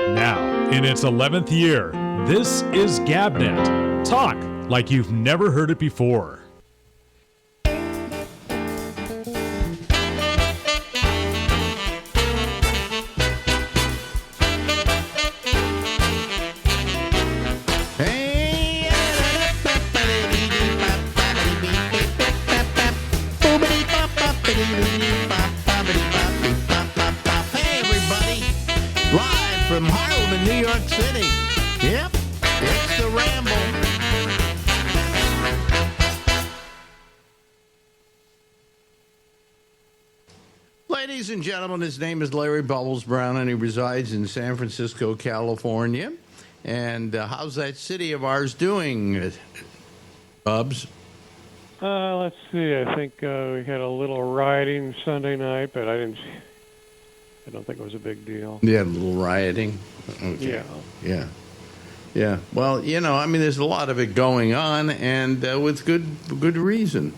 Now, in its 11th year, this is GabNet. Talk like you've never heard it before. From Harlem in New York City. Yep, it's the Ramble. Ladies and gentlemen, his name is Larry Bubbles Brown, and he resides in San Francisco, California. And how's that city of ours doing, Bubs? Let's see. I think we had a little rioting Sunday night, but I don't think it was a big deal. Yeah, a little rioting. Okay. Yeah. Well, I mean, there's a lot of it going on, and with good reason,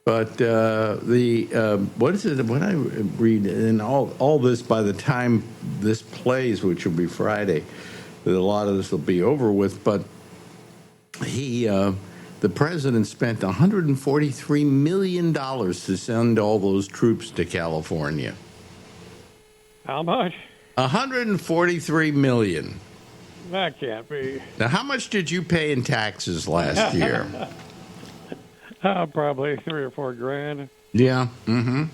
But what is it? What I read, and all this, by the time this plays, which will be Friday, a lot of this will be over with. But the president spent $143 million to send all those troops to California. How much? $143 million. That can't be. Now, how much did you pay in taxes last year? Probably $3 or $4 grand. Yeah. Mm-hmm.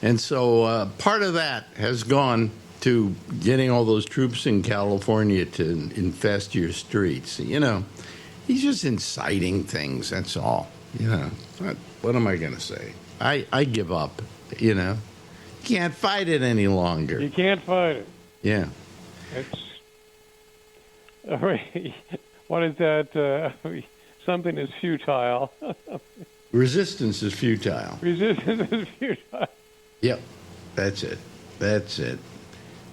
And so part of that has gone to getting all those troops in California to infest your streets. He's just inciting things. That's all. What am I going to say? I give up. Can't fight it any longer. You can't fight it. Yeah. What is that? Something is futile. Resistance is futile. Resistance is futile. Yep. That's it.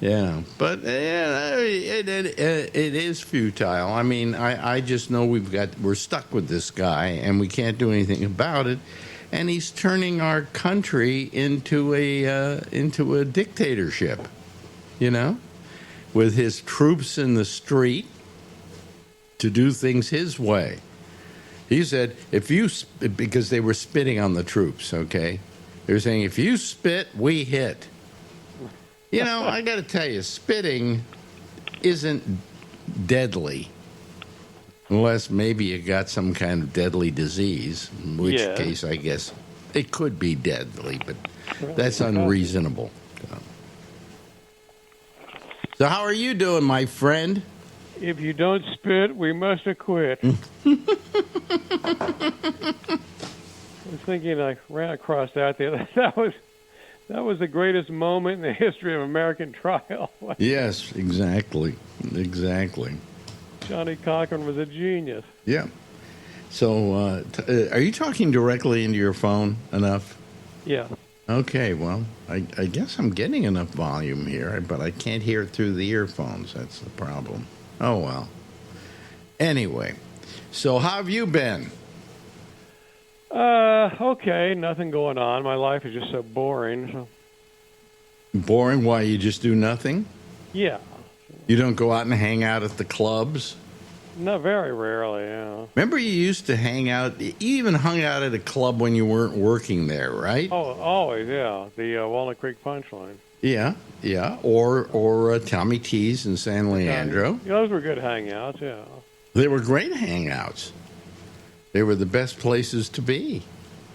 Yeah. But it is futile. I mean, I just know we're stuck with this guy, and we can't do anything about it. And he's turning our country into a dictatorship, with his troops in the street to do things his way. He said, because they were spitting on the troops, okay? They were saying, if you spit, we hit. I got to tell you, spitting isn't deadly. Unless maybe you got some kind of deadly disease, in which case I guess it could be deadly, but that's unreasonable. So how are you doing, my friend? If you don't spit, we must have quit. I was thinking, I ran across that. That was the greatest moment in the history of American trial. Yes, exactly. Johnny Cochran was a genius. Yeah. So, are you talking directly into your phone enough? Yeah. Okay, well, I guess I'm getting enough volume here, but I can't hear it through the earphones. That's the problem. Oh, well. Anyway, so how have you been? Okay, nothing going on. My life is just so boring. So. Boring? Why, you just do nothing? Yeah. You don't go out and hang out at the clubs? No, very rarely, yeah. Remember you used to hang out, you even hung out at a club when you weren't working there, right? Oh, always, yeah. The Walnut Creek Punchline. Yeah. Or Tommy T's in San Leandro. Yeah, those were good hangouts, yeah. They were great hangouts. They were the best places to be,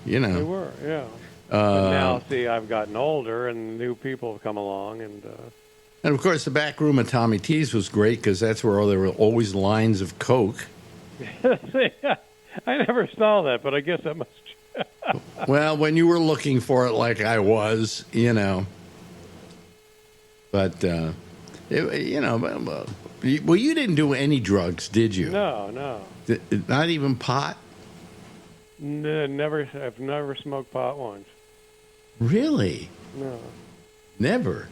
They were, yeah. But now, see, I've gotten older, and new people have come along, and of course, the back room of Tommy T's was great because that's where there were always lines of Coke. See, I never saw that, but I guess that must. Well, when you were looking for it like I was, But, well, you didn't do any drugs, did you? No. Not even pot? Never. I've never smoked pot once. Really? No. Never?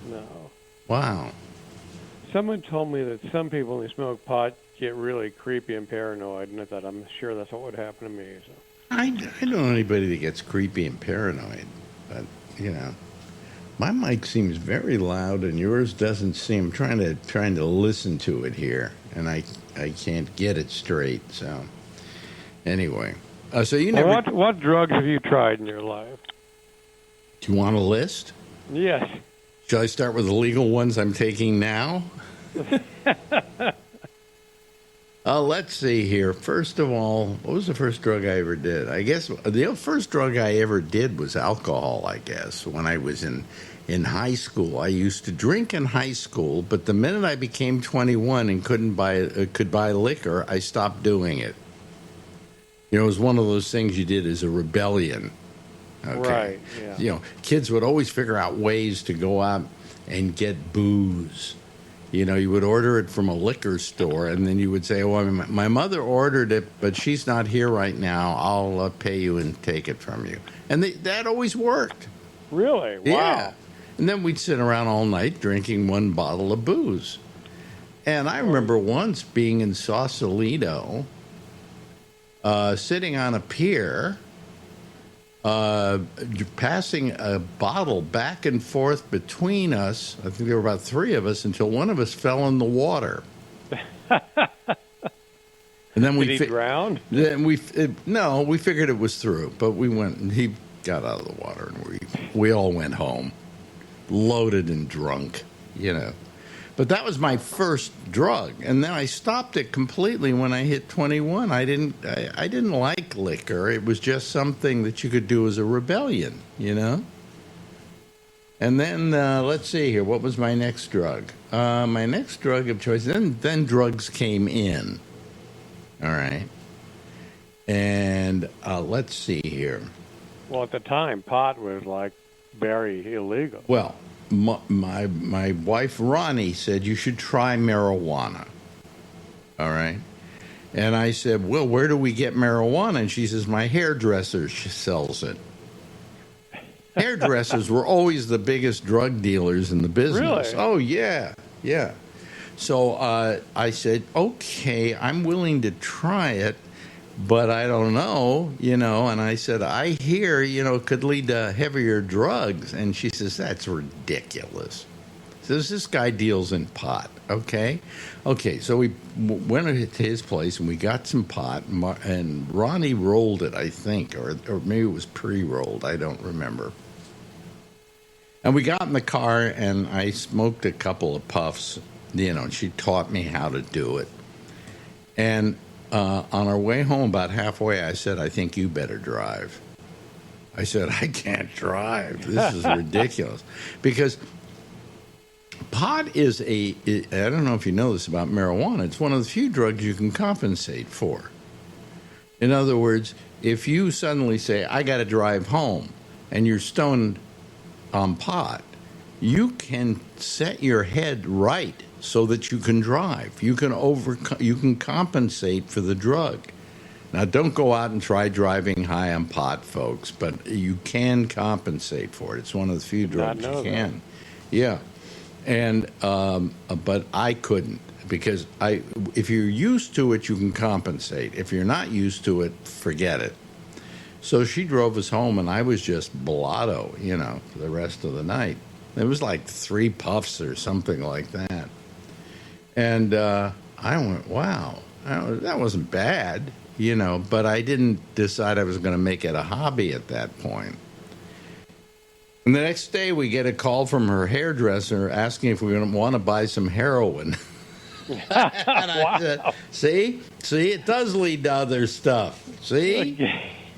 No. Wow. Someone told me that some people, when they smoke pot, get really creepy and paranoid, and I thought, I'm sure that's what would happen to me. So. I don't know anybody that gets creepy and paranoid, but, My mic seems very loud, and yours doesn't seem. Trying to listen to it here, and I can't get it straight. So anyway, so you never. What drugs have you tried in your life? Do you want a list? Yes. Shall I start with the legal ones I'm taking now? Let's see here. First of all, what was the first drug I ever did? I guess the first drug I ever did was alcohol, I guess. When I was in high school, I used to drink in high school, but the minute I became 21 and could buy liquor, I stopped doing it. You know, it was one of those things you did as a rebellion. Okay. Right, yeah. You know, kids would always figure out ways to go out and get booze. You know, you would order it from a liquor store, and then you would say, "Oh, my mother ordered it, but she's not here right now. I'll pay you and take it from you." And that always worked. Really? Wow. Yeah. And then we'd sit around all night drinking one bottle of booze. And I remember once being in Sausalito, sitting on a pier, passing a bottle back and forth between us. I think there were about three of us until one of us fell in the water. And then Did he drown? Then we figured it was through, but we went and he got out of the water, and we all went home, loaded and drunk, you know. But that was my first drug, and then I stopped it completely when I hit 21. I didn't like liquor. It was just something that you could do as a rebellion, you know. And then let's see here. What was my next drug? My next drug of choice. Then drugs came in. All right. And let's see here. Well, at the time, pot was like very illegal. Well, my wife Ronnie said you should try marijuana. All right. And I said, well, where do we get marijuana? And she says, my hairdresser sells it. Hairdressers were always the biggest drug dealers in the business. Really? Oh, yeah. Yeah. So I said, okay, I'm willing to try it, but I don't know, you know. And I said, I hear, you know, it could lead to heavier drugs. And she says, that's ridiculous. Says, this guy deals in pot, okay? Okay, so we went to his place, and we got some pot, and Ronnie rolled it, I think, or maybe it was pre-rolled. I don't remember. And we got in the car, and I smoked a couple of puffs, you know, and she taught me how to do it. And on our way home, about halfway, I said, I think you better drive. I said, I can't drive. This is ridiculous. Because pot is I don't know if you know this about marijuana, it's one of the few drugs you can compensate for. In other words, if you suddenly say, I got to drive home, and you're stoned on pot, you can set your head right so that you can drive. You can compensate for the drug. Now, don't go out and try driving high on pot, folks, but you can compensate for it. It's one of the few drugs you can. Yeah. And but I couldn't, because if you're used to it, you can compensate. If you're not used to it, forget it. So she drove us home, and I was just blotto, you know, for the rest of the night. It was like 3 puffs or something like that. And I went, wow, that wasn't bad, you know, but I didn't decide I was going to make it a hobby at that point. And the next day, we get a call from her hairdresser asking if we want to buy some heroin. And I said, see, it does lead to other stuff. See?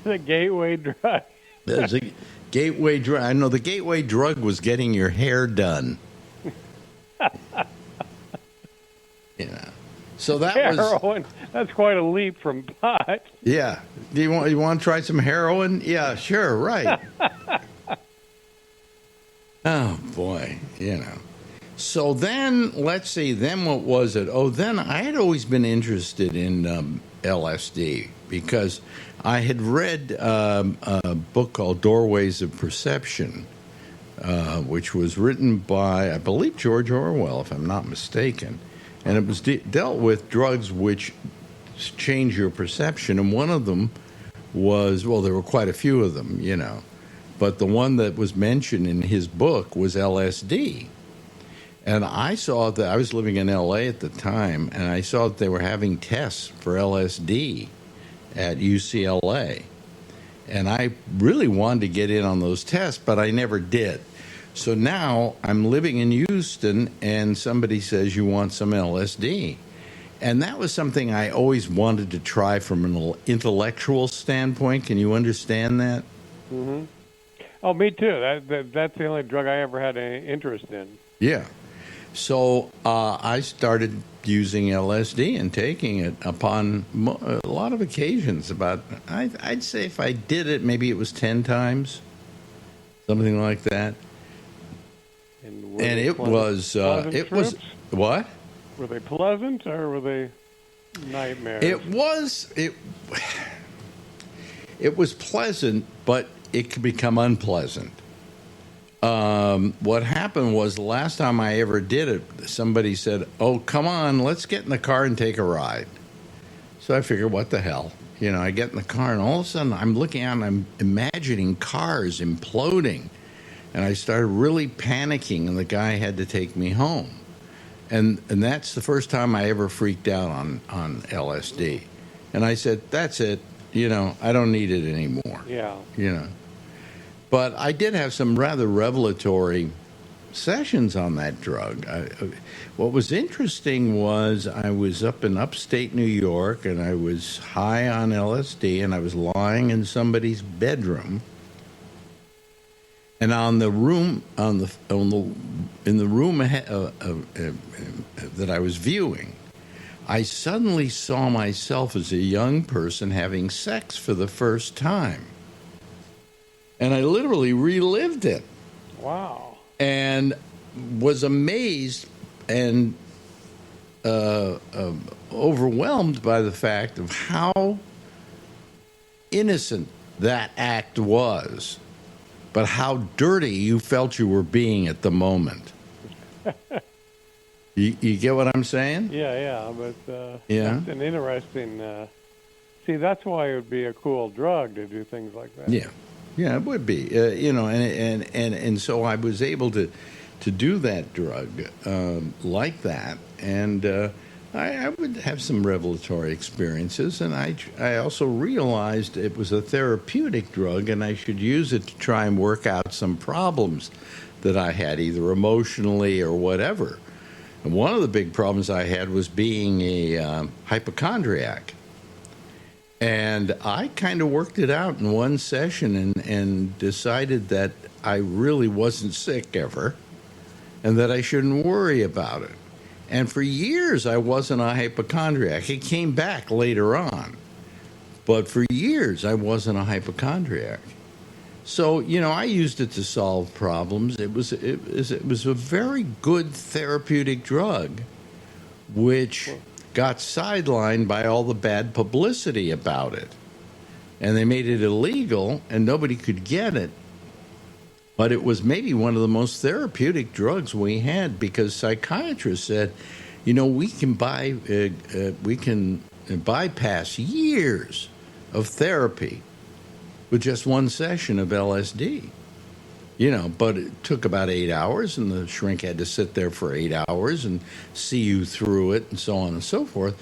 The gateway drug. There's a gateway drug. I know the gateway drug was getting your hair done. Yeah. So that heroin. was. That's quite a leap from pot. Yeah. Do you want to try some heroin? Yeah, sure, right. Oh boy, you know. So then, let's see. Then what was it? Oh, then I had always been interested in LSD because I had read a book called Doorways of Perception, which was written by, I believe, George Orwell, if I'm not mistaken. And it was dealt with drugs which change your perception. And one of them was, well, there were quite a few of them, you know. but the one that was mentioned in his book was LSD. And I saw that I was living in LA at the time, and I saw that they were having tests for LSD at UCLA. And I really wanted to get in on those tests, but I never did. So now I'm living in Houston, and somebody says, you want some LSD? And that was something I always wanted to try from an intellectual standpoint. Can you understand that? Mm-hmm. Oh, me too. That's the only drug I ever had any interest in. Yeah. So I started using LSD and taking it upon a lot of occasions. I'd say if I did it, maybe it was 10 times, something like that. And it was what? Were they pleasant or were they nightmares? It was pleasant, but it could become unpleasant. What happened was the last time I ever did it, somebody said, "Oh, come on, let's get in the car and take a ride." So I figured, what the hell? I get in the car, and all of a sudden I'm looking out and I'm imagining cars imploding. And I started really panicking, and the guy had to take me home. And that's the first time I ever freaked out on LSD. And I said, that's it. I don't need it anymore. Yeah. But I did have some rather revelatory sessions on that drug. What was interesting was I was up in upstate New York, and I was high on LSD, and I was lying in somebody's bedroom. And in the room that I was viewing, I suddenly saw myself as a young person having sex for the first time. And I literally relived it. Wow. And was amazed and overwhelmed by the fact of how innocent that act was, but how dirty you felt you were being at the moment. You get what I'm saying? Yeah, but yeah, that's an interesting. See, that's why it would be a cool drug to do things like that. Yeah, it would be. And so I was able to do that drug like that, and I would have some revelatory experiences, and I also realized it was a therapeutic drug, and I should use it to try and work out some problems that I had, either emotionally or whatever. And one of the big problems I had was being a hypochondriac. And I kind of worked it out in one session and decided that I really wasn't sick ever and that I shouldn't worry about it. And for years, I wasn't a hypochondriac. It came back later on. But for years, I wasn't a hypochondriac. So, I used it to solve problems. It was a very good therapeutic drug, which got sidelined by all the bad publicity about it. And they made it illegal, and nobody could get it. But it was maybe one of the most therapeutic drugs we had, because psychiatrists said, we can bypass years of therapy with just one session of LSD. But it took about 8 hours, and the shrink had to sit there for 8 hours and see you through it, and so on and so forth.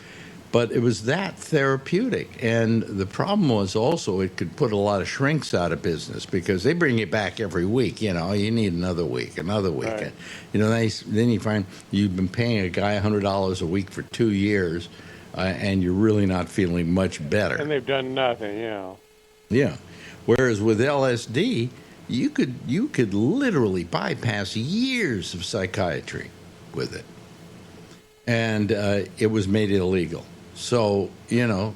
But it was that therapeutic. And the problem was also it could put a lot of shrinks out of business, because they bring you back every week. You need another week. Right. Then you find you've been paying a guy $100 a week for 2 years, and you're really not feeling much better. And they've done nothing, Yeah. Whereas with LSD, you could literally bypass years of psychiatry with it. And it was made illegal. So, its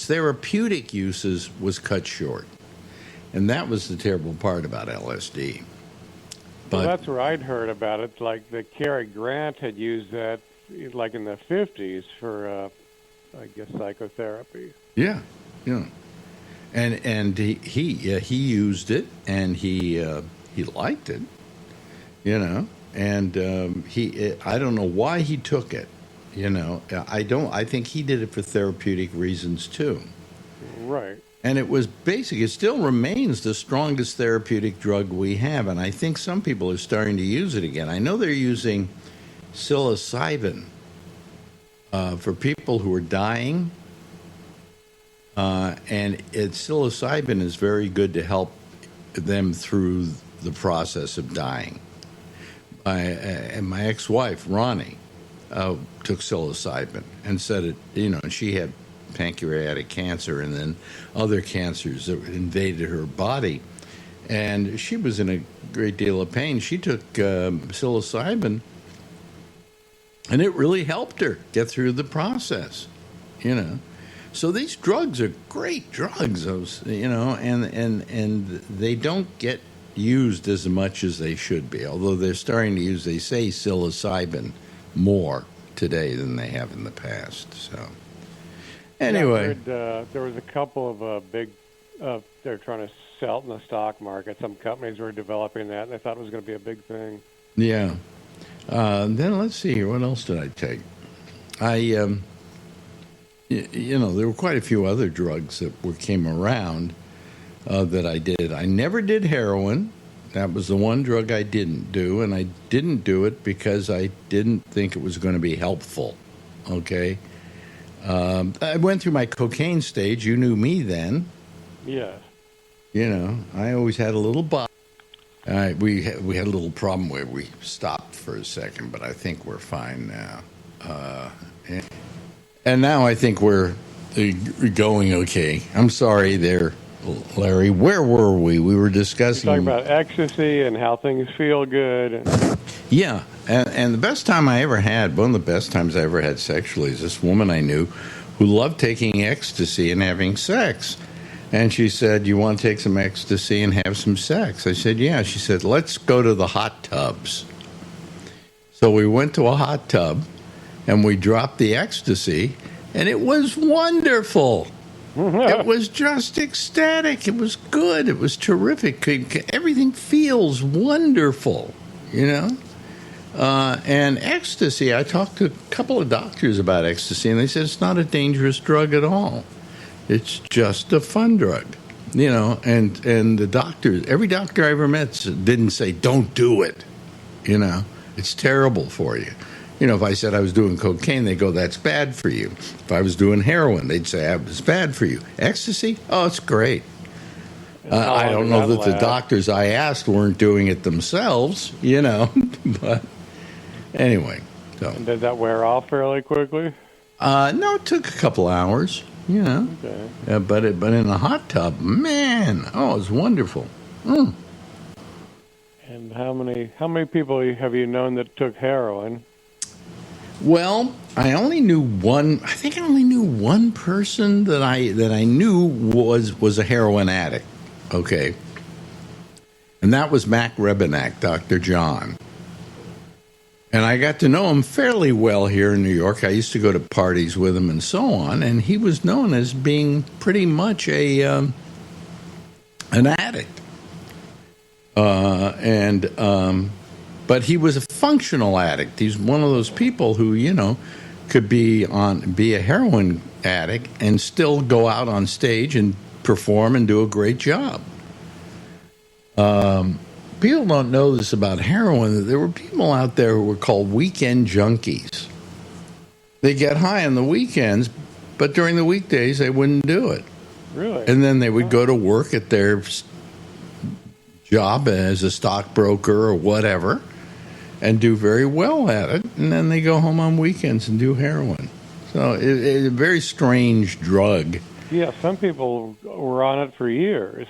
therapeutic uses was cut short. And that was the terrible part about LSD. But that's where I'd heard about it. Like the Cary Grant had used that, like in the 50s for, I guess, psychotherapy. Yeah. And he used it, and he liked it, and I don't know why he took it, I think he did it for therapeutic reasons too. Right. And it was basic. It still remains the strongest therapeutic drug we have. And I think some people are starting to use it again. I know they're using psilocybin for people who are dying. And psilocybin is very good to help them through the process of dying. And my ex-wife, Ronnie, took psilocybin and said it, and she had pancreatic cancer and then other cancers that invaded her body. And she was in a great deal of pain. She took psilocybin, and it really helped her get through the process, So these drugs are great drugs, and they don't get used as much as they should be, although they're starting to use, they say, psilocybin more today than they have in the past. So anyway. Yeah, I heard, there was a couple of big, they're trying to sell it in the stock market. Some companies were developing that, and they thought it was going to be a big thing. Yeah. Then let's see here. What else did I take? There were quite a few other drugs that came around that I did. I never did heroin. That was the one drug I didn't do, and I didn't do it because I didn't think it was going to be helpful. Okay? I went through my cocaine stage. You knew me then. Yes. I always had a little bop. We had a little problem where we stopped for a second, but I think we're fine now. And now I think we're going okay. I'm sorry there, Larry. Where were we? We were discussing... You're talking about ecstasy and how things feel good. Yeah, and the best time I ever had, one of the best times I ever had sexually, is this woman I knew who loved taking ecstasy and having sex. And she said, "You want to take some ecstasy and have some sex?" I said, "Yeah." She said, "Let's go to the hot tubs." So we went to a hot tub, and we dropped the ecstasy, and it was wonderful. It was just ecstatic. It was good. It was terrific. Everything feels wonderful, And ecstasy, I talked to a couple of doctors about ecstasy, and they said it's not a dangerous drug at all. It's just a fun drug, and the doctors, every doctor I ever met didn't say, "Don't do it." It's terrible for you. If I said I was doing cocaine, they go, "That's bad for you." If I was doing heroin, they'd say, "It's bad for you." Ecstasy? Oh, it's great. I don't know that the doctors I asked weren't doing it themselves, but anyway. So. And did that wear off fairly quickly? No, it took a couple hours. Okay. But in a hot tub, man, it was wonderful. Mm. And how many people have you known that took heroin? Well, I only knew one. I think I only knew one person that I knew was a heroin addict. Okay, and that was Mac Rebenak, Dr. John. And I got to know him fairly well here in New York. I used to go to parties with him and so on, and he was known as being pretty much an addict. But he was a functional addict. He's one of those people who, could be a heroin addict and still go out on stage and perform and do a great job. People don't know this about heroin. There were people out there who were called weekend junkies. They get high on the weekends, but during the weekdays they wouldn't do it. Really? And then they would go to work at their job as a stockbroker or whatever and do very well at it, and then they go home on weekends and do heroin. So it's a very strange drug. Yeah, some people were on it for years.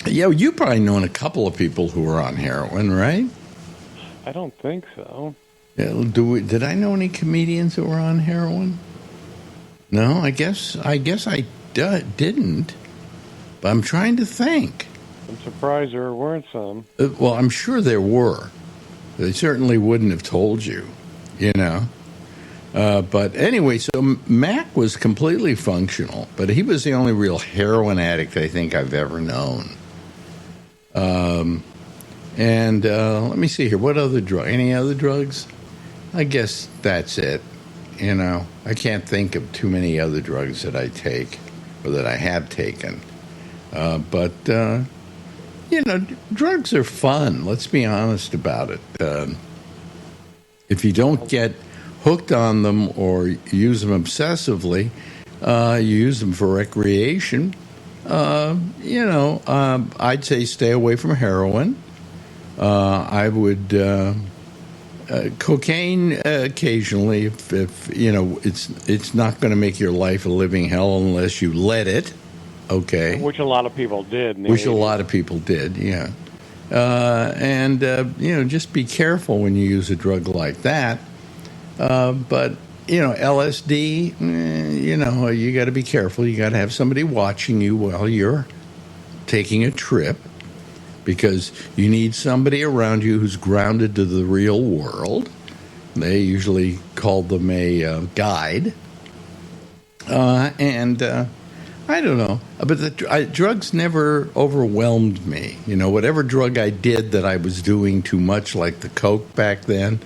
Yeah, you've probably known a couple of people who were on heroin, right? I don't think so. Yeah, did I know any comedians who were on heroin? No, I guess I didn't. But I'm trying to think. I'm surprised there weren't some. Well, I'm sure there were. They certainly wouldn't have told you, But anyway, so Mac was completely functional, but he was the only real heroin addict I think I've ever known. Let me see here. What other drug? Any other drugs? I guess that's it. I can't think of too many other drugs that I take. or that I have taken. But drugs are fun. Let's be honest about it. If you don't get hooked on them or use them obsessively, you use them for recreation. I'd say stay away from heroin. I would cocaine occasionally, if it's not going to make your life a living hell unless you let it. Okay. Which a lot of people did. Which a lot of people did, yeah. And just be careful when you use a drug like that. But, LSD, you got to be careful. You got to have somebody watching you while you're taking a trip, because you need somebody around you who's grounded to the real world. They usually call them a guide. I don't know, but drugs never overwhelmed me. Whatever drug I did that I was doing too much, like the coke back then.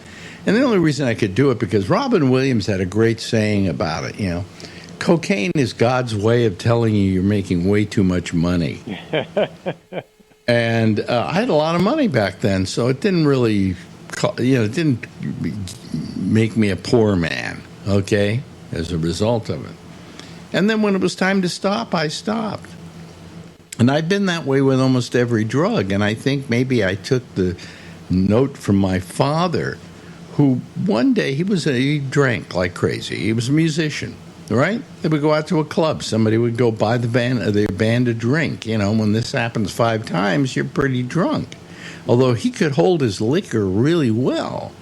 And the only reason I could do it, because Robin Williams had a great saying about it, cocaine is God's way of telling you you're making way too much money. And I had a lot of money back then, so it didn't really, it didn't make me a poor man, okay, as a result of it. And then when it was time to stop, I stopped. And I've been that way with almost every drug. And I think maybe I took the note from my father, who one day he drank like crazy. He was a musician, right? They would go out to a club. Somebody would go buy their band a drink. When this happens 5 times, you're pretty drunk. Although he could hold his liquor really well.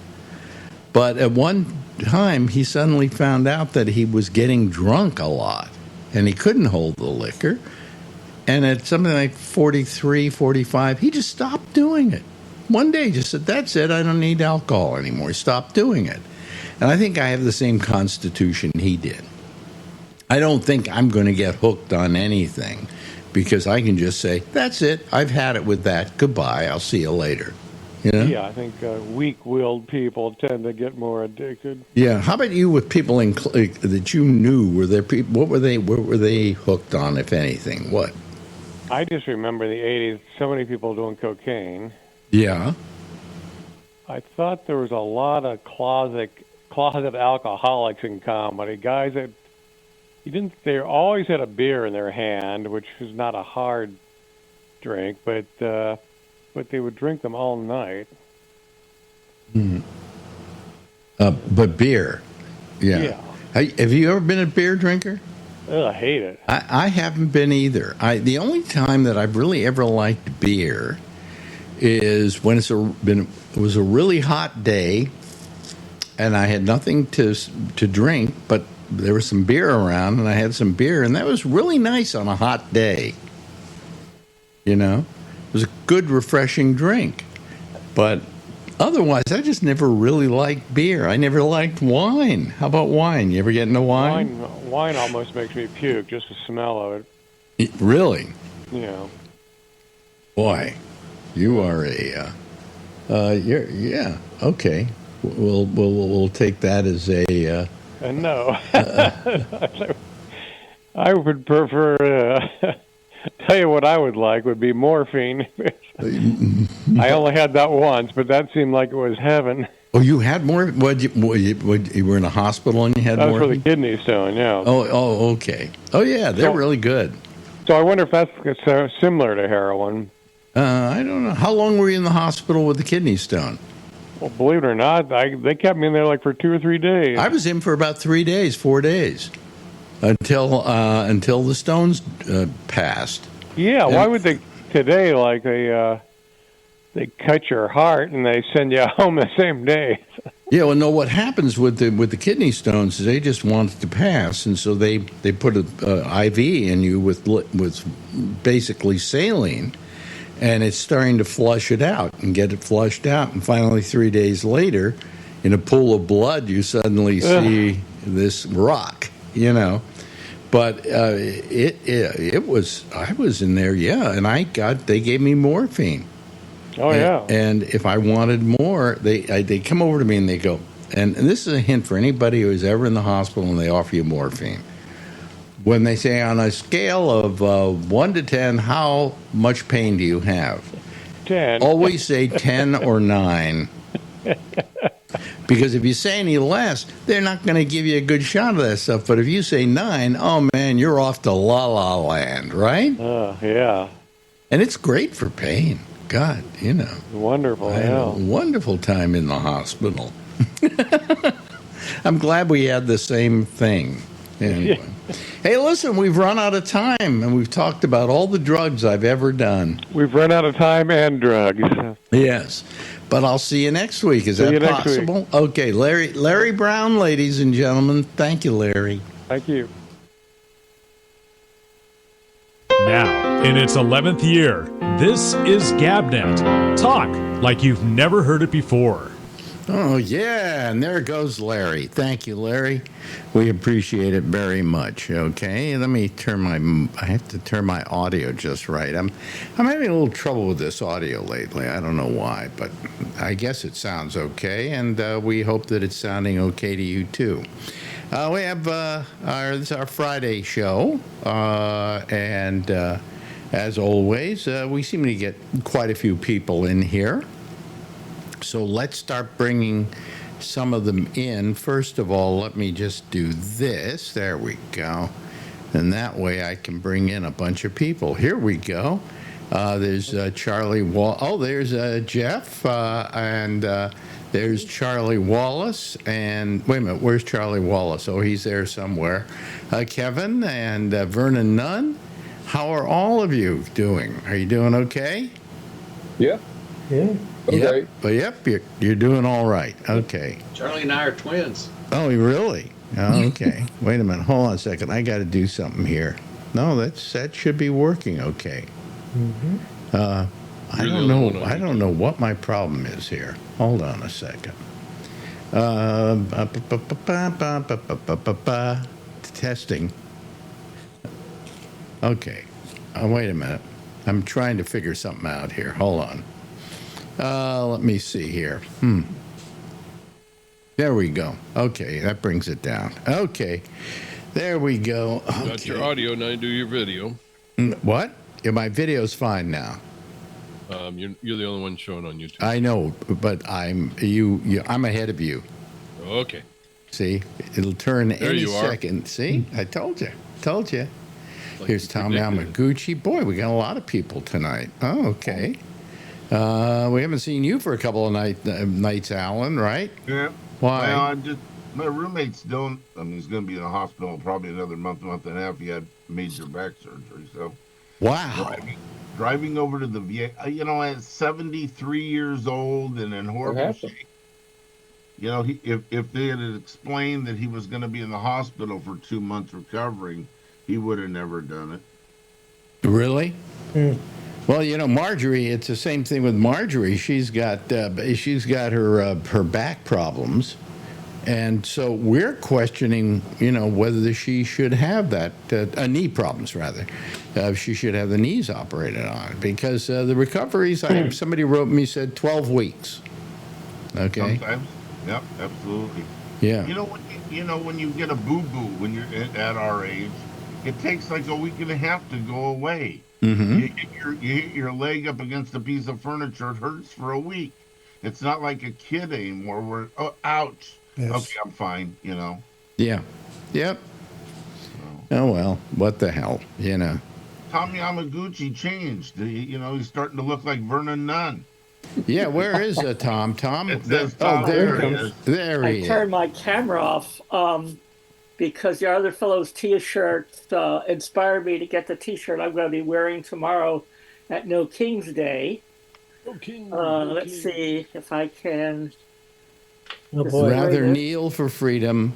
But at one time, he suddenly found out that he was getting drunk a lot, and he couldn't hold the liquor. And at something like 43, 45, he just stopped doing it. One day, he just said, that's it, I don't need alcohol anymore. He stopped doing it. And I think I have the same constitution he did. I don't think I'm going to get hooked on anything, because I can just say, that's it, I've had it with that, goodbye, I'll see you later. Yeah, I think weak-willed people tend to get more addicted. Yeah. How about you with people that you knew? Were there people? What were they hooked on, if anything? What? I just remember the '80s. So many people doing cocaine. Yeah. I thought there was a lot of closet alcoholics in comedy. Guys that they always had a beer in their hand, which was not a hard drink, but they would drink them all night. Mm. But beer, yeah. Have you ever been a beer drinker? I hate it. I haven't been either. The only time that I've really ever liked beer is when it was a really hot day, and I had nothing to drink, but there was some beer around, and I had some beer, and that was really nice on a hot day. It was a good, refreshing drink. But otherwise, I just never really liked beer. I never liked wine. How about wine? You ever get into wine? Wine almost makes me puke, just the smell of it. Really? Yeah. Boy, you are yeah, okay. We'll take that as a... no. I would prefer... tell you what I would like would be morphine. I only had that once, but that seemed like it was heaven. Oh, you had more? You were in a hospital and you had more? That was for the kidney stone, yeah. Oh, okay. Oh, yeah, they're really good. So I wonder if that's similar to heroin. I don't know. How long were you in the hospital with the kidney stone? Well, believe it or not, they kept me in there like for 2 or 3 days. I was in for about 4 days. Until the stones passed. Yeah, why would they today? Like they cut your heart and they send you home the same day. Yeah, well, no. What happens with the kidney stones is they just want it to pass, and so they put an IV in you with basically saline, and it's starting to flush it out and get it flushed out, and finally 3 days later, in a pool of blood, you suddenly see this rock. But it was, I was in there, yeah, and they gave me morphine. Oh, yeah. And if I wanted more, they come over to me and they go, and this is a hint for anybody who's ever in the hospital and they offer you morphine. When they say on a scale of 1 to 10, how much pain do you have? 10. Always say 10 or 9. Because if you say any less, they're not going to give you a good shot of that stuff. But if you say 9, oh man, you're off to la la land, right? Yeah. And it's great for pain. God, Wonderful. I had a wonderful time in the hospital. I'm glad we had the same thing. Anyway. Hey, listen, we've run out of time, and we've talked about all the drugs I've ever done. We've run out of time and drugs. Yes, but I'll see you next week. Is that possible? Okay, Larry Brown, ladies and gentlemen. Thank you, Larry. Thank you. Now, in its 11th year, this is GabNet. Talk like you've never heard it before. Oh, yeah, and there goes Larry. Thank you, Larry. We appreciate it very much. Okay, let me I have to turn my audio just right. I'm having a little trouble with this audio lately. I don't know why, but I guess it sounds okay, and we hope that it's sounding okay to you, too. We have this is our Friday show, and as always, we seem to get quite a few people in here. So let's start bringing some of them in. First of all, let me just do this. There we go. And that way I can bring in a bunch of people. Here we go. There's Charlie there's Jeff, and there's Charlie Wallace. And wait a minute, where's Charlie Wallace? Oh, he's there somewhere. Kevin and Vernon Nunn. How are all of you doing? Are you doing okay? Yeah. Okay. Yep, you're doing all right. Okay. Charlie and I are twins. Oh, really? Oh, okay. Wait a minute. Hold on a second. I got to do something here. No, that should be working okay. Mm-hmm. I don't know. I don't know what my problem is here. Hold on a second. Testing. Okay. Wait a minute. I'm trying to figure something out here. Hold on. Let me see here. There we go. Okay, that brings it down. Okay, there we go. Okay. Got your audio, now do your video. What? Yeah, my video's fine now. You're the only one showing on YouTube. I know, but I'm ahead of you. Okay. See, it'll turn there any second. See, I told you. Like Here's Tom Yamaguchi. Boy, we got a lot of people tonight. Oh, okay. We haven't seen you for a couple of nights, Alan, right? Yeah. Why? Well, my roommate's still, he's going to be in the hospital probably another month and a half. He had major back surgery, so. Wow. Driving over to the VA, at 73 years old and in horrible shape. If they had explained that he was going to be in the hospital for 2 months recovering, he would have never done it. Really? Well, Marjorie, it's the same thing with Marjorie. She's got her back problems, and so we're questioning, whether she should have that knee problems rather. She should have the knees operated on because the recoveries. Somebody wrote me said 12 weeks. Okay. Sometimes. Yep. Absolutely. Yeah. When you get a boo-boo when you're at our age, it takes like a week and a half to go away. Mm-hmm. You hit your leg up against a piece of furniture, it hurts for a week. It's not like a kid anymore where, ouch. Yes. Okay, I'm fine, Yeah. Yep. Oh, well, what the hell, Tom Yamaguchi changed. He's starting to look like Vernon Nunn. Yeah, where is Tom? Tom? There he is. There he is. I turned my camera off because the other fellow's T-shirt inspired me to get the T-shirt I'm going to be wearing tomorrow at No King's Day. Let's see if I can. Rather kneel for freedom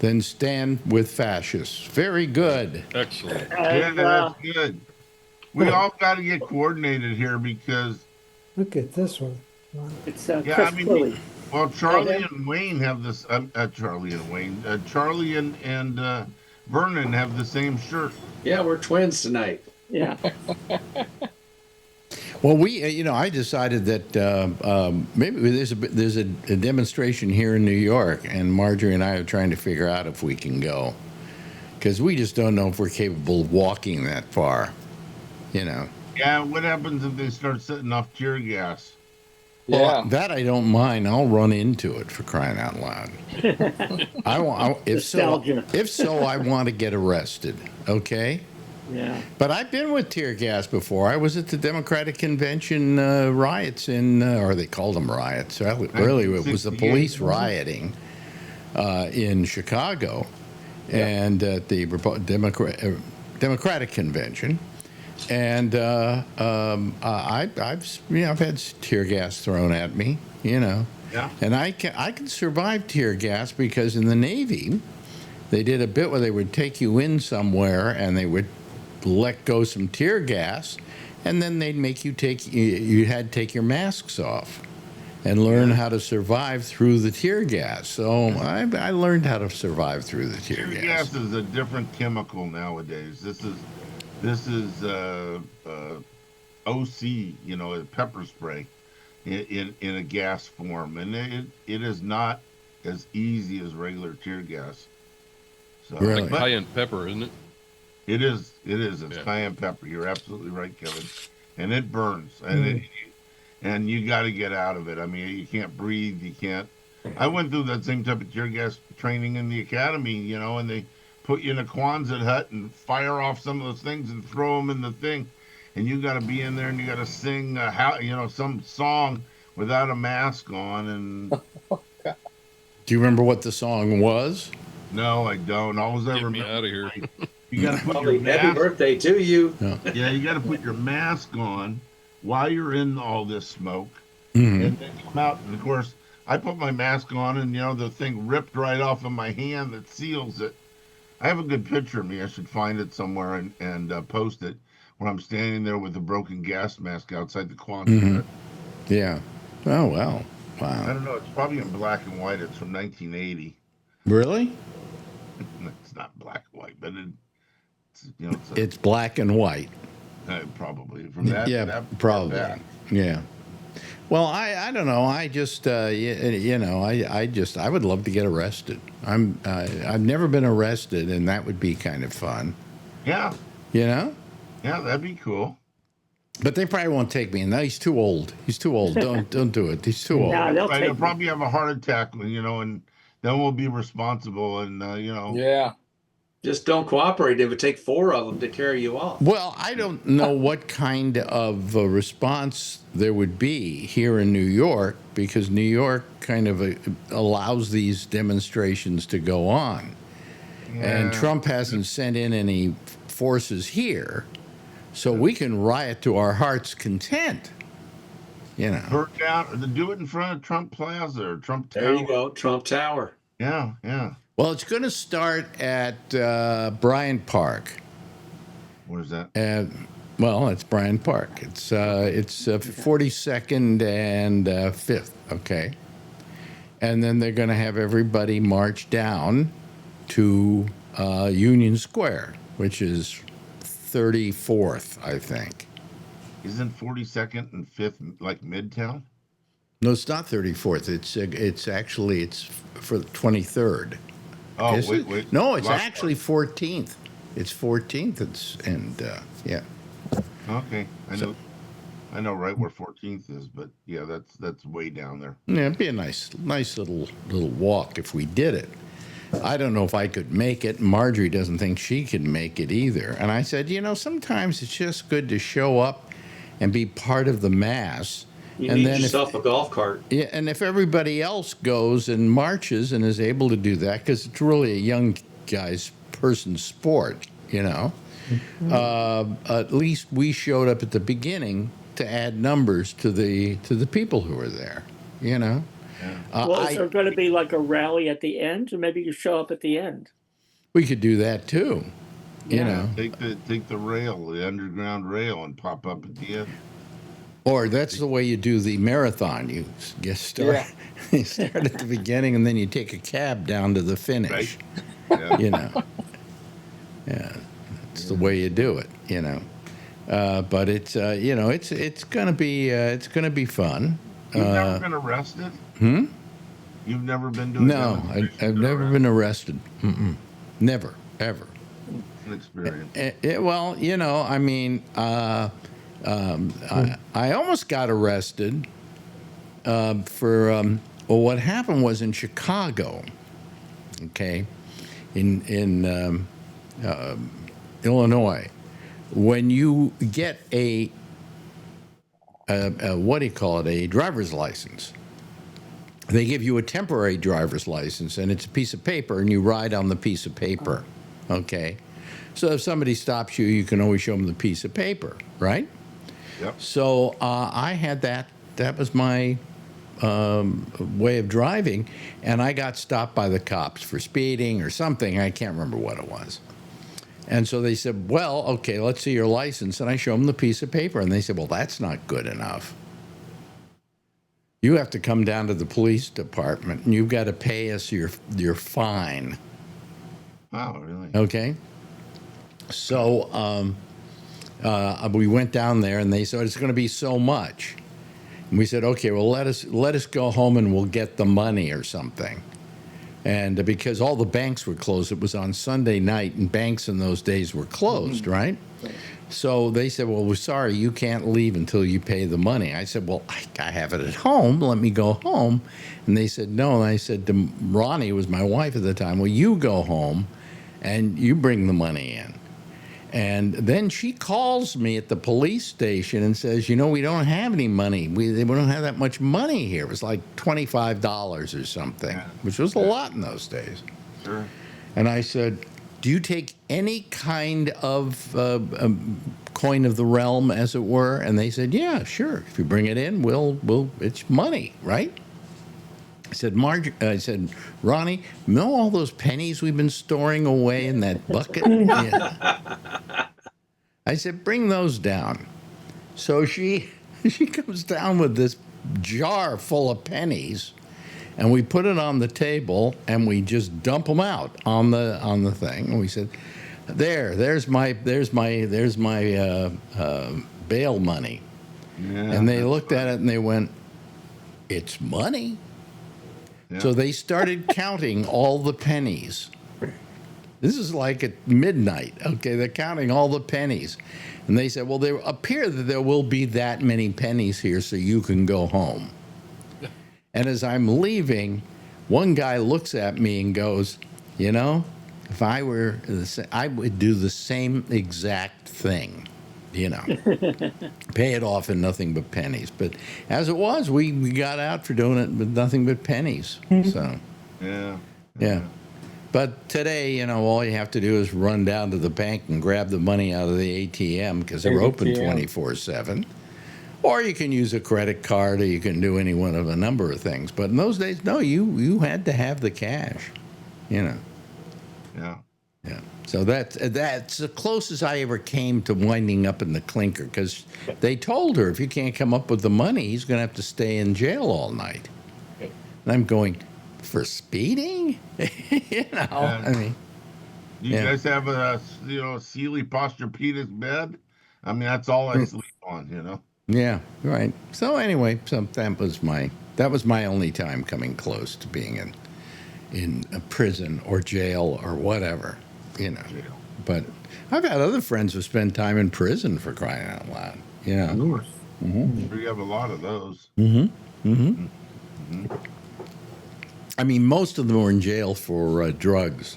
than stand with fascists. Very good. Excellent. Yeah, that's good. We all got to get coordinated here because. Look at this one. It's Chris Quilly. Well, Charlie and Wayne have this. Charlie and Wayne. Charlie and Vernon have the same shirt. Yeah, we're twins tonight. Yeah. Well, I decided that maybe there's a demonstration here in New York, and Marjorie and I are trying to figure out if we can go. because we just don't know if we're capable of walking that far. You know. Yeah, what happens if they start setting off tear gas? Well, that I don't mind. I'll run into it, for crying out loud. If so, I want to get arrested. Okay. Yeah. But I've been with tear gas before. I was at the Democratic Convention riots or they called them riots. Really, it was the police rioting in Chicago, and at the Democratic Convention. And I've had tear gas thrown at me, you know. Yeah. And I can survive tear gas because in the Navy, they did a bit where they would take you in somewhere and they would let go some tear gas, and then they'd make you you had to take your masks off and learn how to survive through the tear gas. So I learned how to survive through the tear gas. Tear gas is a different chemical nowadays. This is OC, you know, a pepper spray in a gas form, and it is not as easy as regular tear gas. So, Really? Like cayenne pepper, isn't it? It is. It's Yeah. cayenne pepper. You're absolutely right, Kevin. And it burns, and you got to get out of it. I mean, you can't breathe. You can't. I went through that same type of tear gas training in the academy, you know, and they put you in a Quonset hut and fire off some of those things and throw them in the thing, and you got to be in there and you got to sing, some song without a mask on. And Do you remember what the song was? no, I don't. Always I Get me remember. out of here. You got to put Probably your happy mask. birthday to you. Yeah, you got to put your mask on while you're in all this smoke, Mm-hmm. and then come out. And of course, I put my mask on, and the thing ripped right off of my hand that seals it. I have a good picture of me. I should find it somewhere and post it when I'm standing there with a broken gas mask outside the Quonset. Mm-hmm. Yeah. Oh, well. I Wow. don't know. It's probably in black and white. It's from 1980. Really? It's not black and white, but it's It's black and white. probably from that. Yeah, that probably. back. Yeah. Well, I don't know. I just I would love to get arrested. I've never been arrested, and that would be kind of fun. Yeah, You know. yeah, that'd be cool. But they probably won't take me. No, he's too old. He's too old. Don't do it. He's too old. No, they'll Right, take I'll probably have a heart attack, and then we'll be responsible, and Yeah. Just don't cooperate. It would take 4 of them to carry you off. Well, I don't know what kind of response there would be here in New York, because New York kind of allows these demonstrations to go on. And Trump hasn't sent in any forces here, so we can riot to our heart's content. You know. burn down. Do it in front of Trump Plaza or Trump Tower. There you go, Trump Tower. Yeah, yeah. Well, it's going to start at Bryant Park. Where's that? Well, it's Bryant Park. It's 42nd and 5th. Okay. And then they're going to have everybody march down to Union Square, which is 34th, I think. Isn't 42nd and 5th like Midtown? No, it's not 34th. It's actually for the 23rd. Oh, Is it? wait. No, it's Last actually 14th. It's 14th. Yeah. Okay, I know right where 14th is, but yeah, that's way down there. Yeah, it'd be a nice little walk if we did it. I don't know if I could make it. Marjorie doesn't think she can make it either. And I said, sometimes it's just good to show up and be part of the mass. You And need then yourself a golf cart. Yeah, and if everybody else goes and marches and is able to do that, because it's really a young person's sport, at least we showed up at the beginning to add numbers to the people who are there, Well, is there going to be like a rally at the end, or maybe you show up at the end? We could do that too, Take the rail, the underground rail, and pop up at the end. Or that's the way you do the marathon. You start, you start at the beginning, and then you take a cab down to the finish. Right. Yeah. Yeah, it's the way you do it. But it's it's gonna be fun. You've never been arrested? You've never been to a No, demonstration I've never been arrested. Mm-mm. Never, ever. an experience. Well, I mean, I almost got arrested for. Well, what happened was in Chicago. Okay, in Illinois, when you get a what do you call it? A driver's license. They give you a temporary driver's license, and it's a piece of paper, and you ride on the piece of paper. Okay, so if somebody stops you, you can always show them the piece of paper, right? Yep. So I had that. That was my way of driving, and I got stopped by the cops for speeding or something. I can't remember what it was. And so they said, well, okay, let's see your license. And I show them the piece of paper, and they said, well, that's not good enough. You have to come down to the police department, and you've got to pay us your fine. Wow, really? Okay. So we went down there, and they said it's going to be so much. And we said, okay, well, let us go home, and we'll get the money or something. And because all the banks were closed, it was on Sunday night, and banks in those days were closed, right? So they said, well, we're sorry, you can't leave until you pay the money. I said, well, I have it at home. Let me go home. And they said, no. And I said to Ronnie, who was my wife at the time, well, you go home, and you bring the money in. And then she calls me at the police station and says, we don't have any money. We don't have that much money here. It was like $25 or something, which was a lot in those days. Sure. And I said, do you take any kind of coin of the realm, as it were? And they said, yeah, sure. If you bring it in, it's money, right? I said, Ronnie, know all those pennies we've been storing away in that bucket? Yeah. I said, bring those down. So she comes down with this jar full of pennies, and we put it on the table, and we just dump them out on the thing. And we said, there's my bail money. Yeah, and they looked at it and they went, it's money. yeah. So they started counting all the pennies. This is like at midnight. Okay, they're counting all the pennies. And they said, well, there appear that there will be that many pennies here, so you can go home. And as I'm leaving, one guy looks at me and goes, if I were, I would do the same exact thing, pay it off in nothing but pennies. But as it was, we got out for doing it with nothing but pennies. So, yeah. But today, all you have to do is run down to the bank and grab the money out of the ATM because they're open 24/7. Or you can use a credit card, or you can do any one of a number of things. But in those days, no, you had to have the cash, Yeah. Yeah. So that's the closest I ever came to winding up in the clinker, because they told her if you can't come up with the money, he's going to have to stay in jail all night. And I'm going, for speeding? I mean. You guys have a Sealy Posturepedic bed? I mean, that's all I sleep on, Yeah, right. So anyway, that was my only time coming close to being in a prison or jail or whatever, But I've had other friends who spend time in prison, for crying out loud, Of course. Mm-hmm. We have a lot of those. I mean, most of them were in jail for drugs,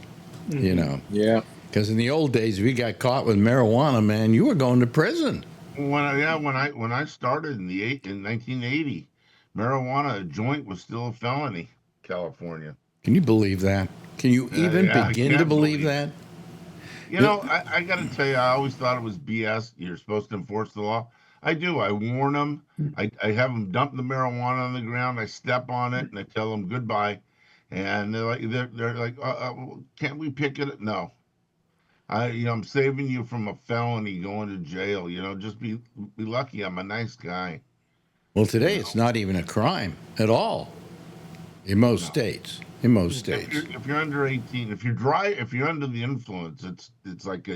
Yeah. Because in the old days, if you got caught with marijuana, man, you were going to prison. When I started in 1980, marijuana, a joint, was still a felony, California. Can you believe that? Can you even begin to believe that? I got to tell you, I always thought it was BS. You're supposed to enforce the law. I do. I warn them. I have them dump the marijuana on the ground. I step on it and I tell them goodbye. And they're like, can't we pick it? No. I'm saving you from a felony going to jail. Just be lucky. I'm a nice guy. Well, today it's not even a crime at all in most states. In most states, if you're under 18, if you're under the influence, it's like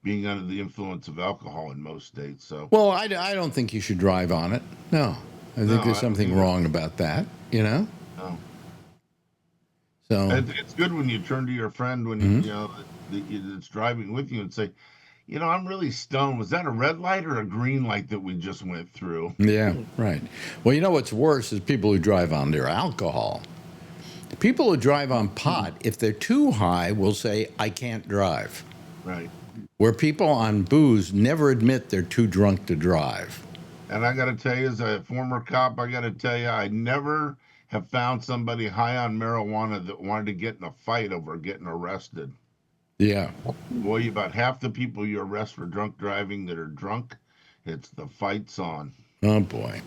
being under the influence of alcohol in most states. So, well, I don't think you should drive on it. No, I think there's something wrong about that. No. So It's good when you turn to your friend when Mhm. you know that's driving with you and say, I'm really stoned. Was that a red light or a green light that we just went through? yeah, right. Well, you know what's worse is people who drive on their alcohol. People who drive on pot, if they're too high, will say, "I can't drive." Right. Where people on booze never admit they're too drunk to drive. And I got to tell you, as a former cop, I got to tell you, I never have found somebody high on marijuana that wanted to get in a fight over getting arrested. Yeah. Boy, about half the people you arrest for drunk driving that are drunk, it's the fight's on. Oh boy.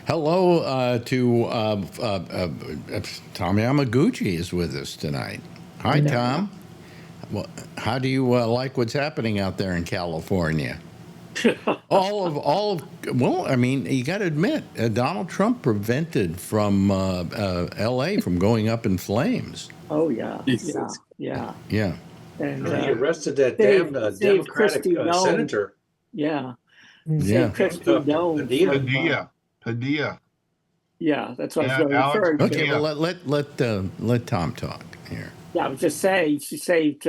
Hello to Tom Yamaguchi is with us tonight. Hi, Tom. Well, how do you like what's happening out there in California? Well, I mean, you got to admit, Donald Trump prevented from L.A. from going up in flames. Oh yeah, Jesus. yeah. Yeah. And He arrested that Save- damn save Democratic Christy Nome. senator. yeah, Yeah. Save Christy Talk to Nome Padilla. from, Padilla. yeah, that's what I Yeah, was Alex referring to. Okay. Yeah. Well, let Tom talk here. Yeah, I was just saying she saved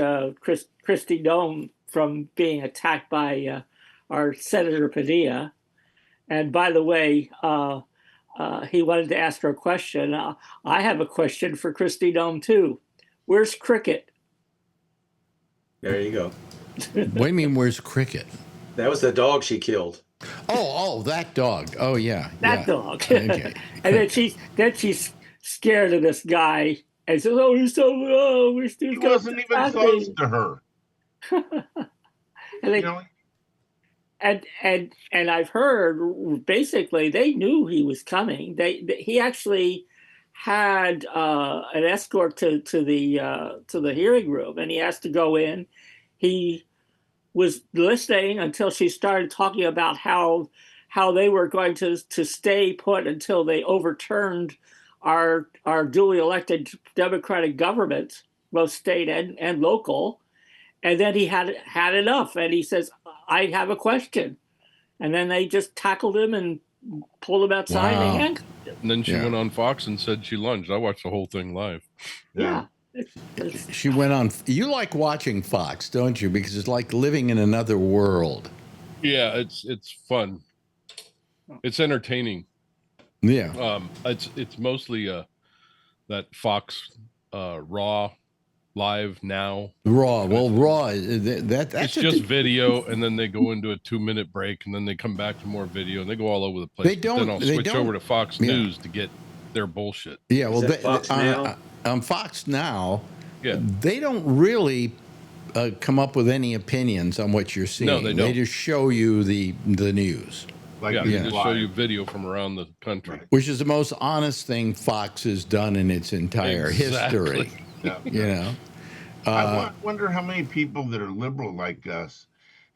Christy Nome from being attacked by our Senator Padilla. And by the way, he wanted to ask her a question. I have a question for Christy Nome too. Where's Cricket? There you go. What do you mean? Where's Cricket? That was the dog she killed. Oh, that dog. Oh, yeah. That yeah. dog. Okay. And then she's scared of this guy and says, "Oh, he's so we're still He wasn't even close to her. And they, You know, and I've heard basically they knew he was coming. He actually had an escort to the hearing room, and he asked to go in. He was listening until she started talking about how they were going to stay put until they overturned our duly elected democratic government, both state and local. And then he had enough, and he says, "I have a question." And then they just tackled him and pulled him outside. Wow. And they handcuffed him. And then she Yeah. went on Fox and said she lunged. I watched the whole thing live. Yeah. She went on. You like watching Fox, don't you? Because it's like living in another world. Yeah, it's fun. It's entertaining. Yeah. It's mostly that Fox Raw Live Now. Raw. Well, Raw. That's It's just video, and then they go into a 2-minute break, and then they come back to more video, and they go all over the place. They don't- Then I'll they switch don't- over to Fox Yeah. News to get their bullshit. Yeah. Well, Is that Fox Now? On Fox Now, Yeah. they don't really come up with any opinions on what you're seeing. No, they They don't. just show you the news, like Yeah, these they just show live. you video from around the country. which is the most honest thing Fox has done in its entire Exactly. history. Yeah. You know. I wonder how many people that are liberal like us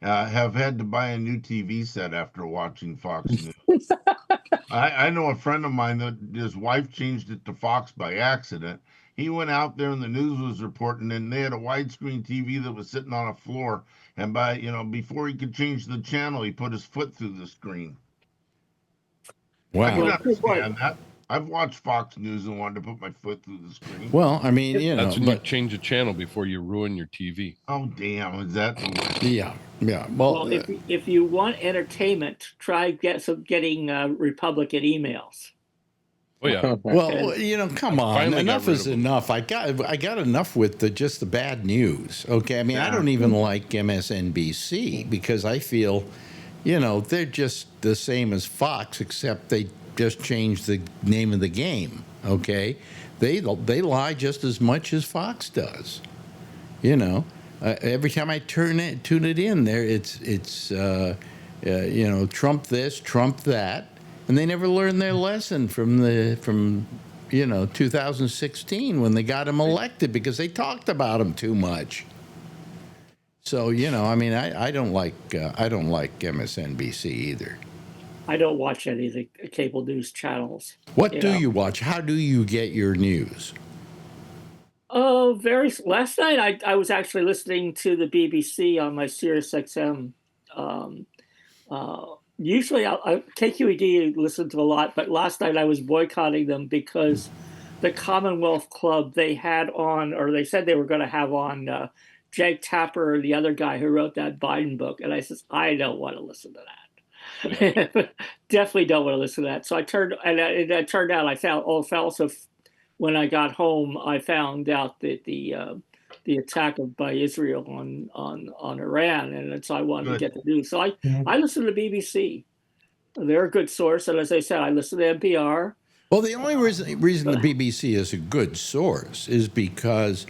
have had to buy a new TV set after watching Fox News. I know a friend of mine that his wife changed it to Fox by accident. He went out there and the news was reporting, and they had a widescreen TV that was sitting on a floor. And before he could change the channel, he put his foot through the screen. I can Wow. understand that. I've watched Fox News and wanted to put my foot through the screen. Well, I mean, you know, That's when you but change a channel before you ruin your TV. Oh, damn. Is that the way? yeah. Well, if you want entertainment, try getting Republican emails. Oh yeah, Well, you know, come on. Finally got Enough rid is of them. enough. I got enough with just the bad news. Okay, I mean, I don't even like MSNBC because I feel, you know, they're just the same as Fox, except they just changed the name of the game. Okay, they lie just as much as Fox does. You know, every time I tune it in, there it's you know, Trump this, Trump that. And they never learned their lesson from 2016 when they got him elected because they talked about him too much. So you know, I mean, I don't like MSNBC either. I don't watch any of the cable news channels. What do Yeah. you watch? How do you get your news? Oh, last night I was actually listening to the BBC on my Sirius XM. Usually KQED listen to a lot, but last night I was boycotting them because the Commonwealth Club, they had on, or they said they were going to have on Jake Tapper, the other guy who wrote that Biden book. And I says, I don't want to listen to that. Definitely don't want to listen to that. So I turned, and it turned out I found, also when I got home, I found out that the attack by Israel on Iran, and so I wanted to get the news. So I listened to BBC. They're a good source, and as I said, I listen to NPR. Well, the only reason the BBC is a good source is because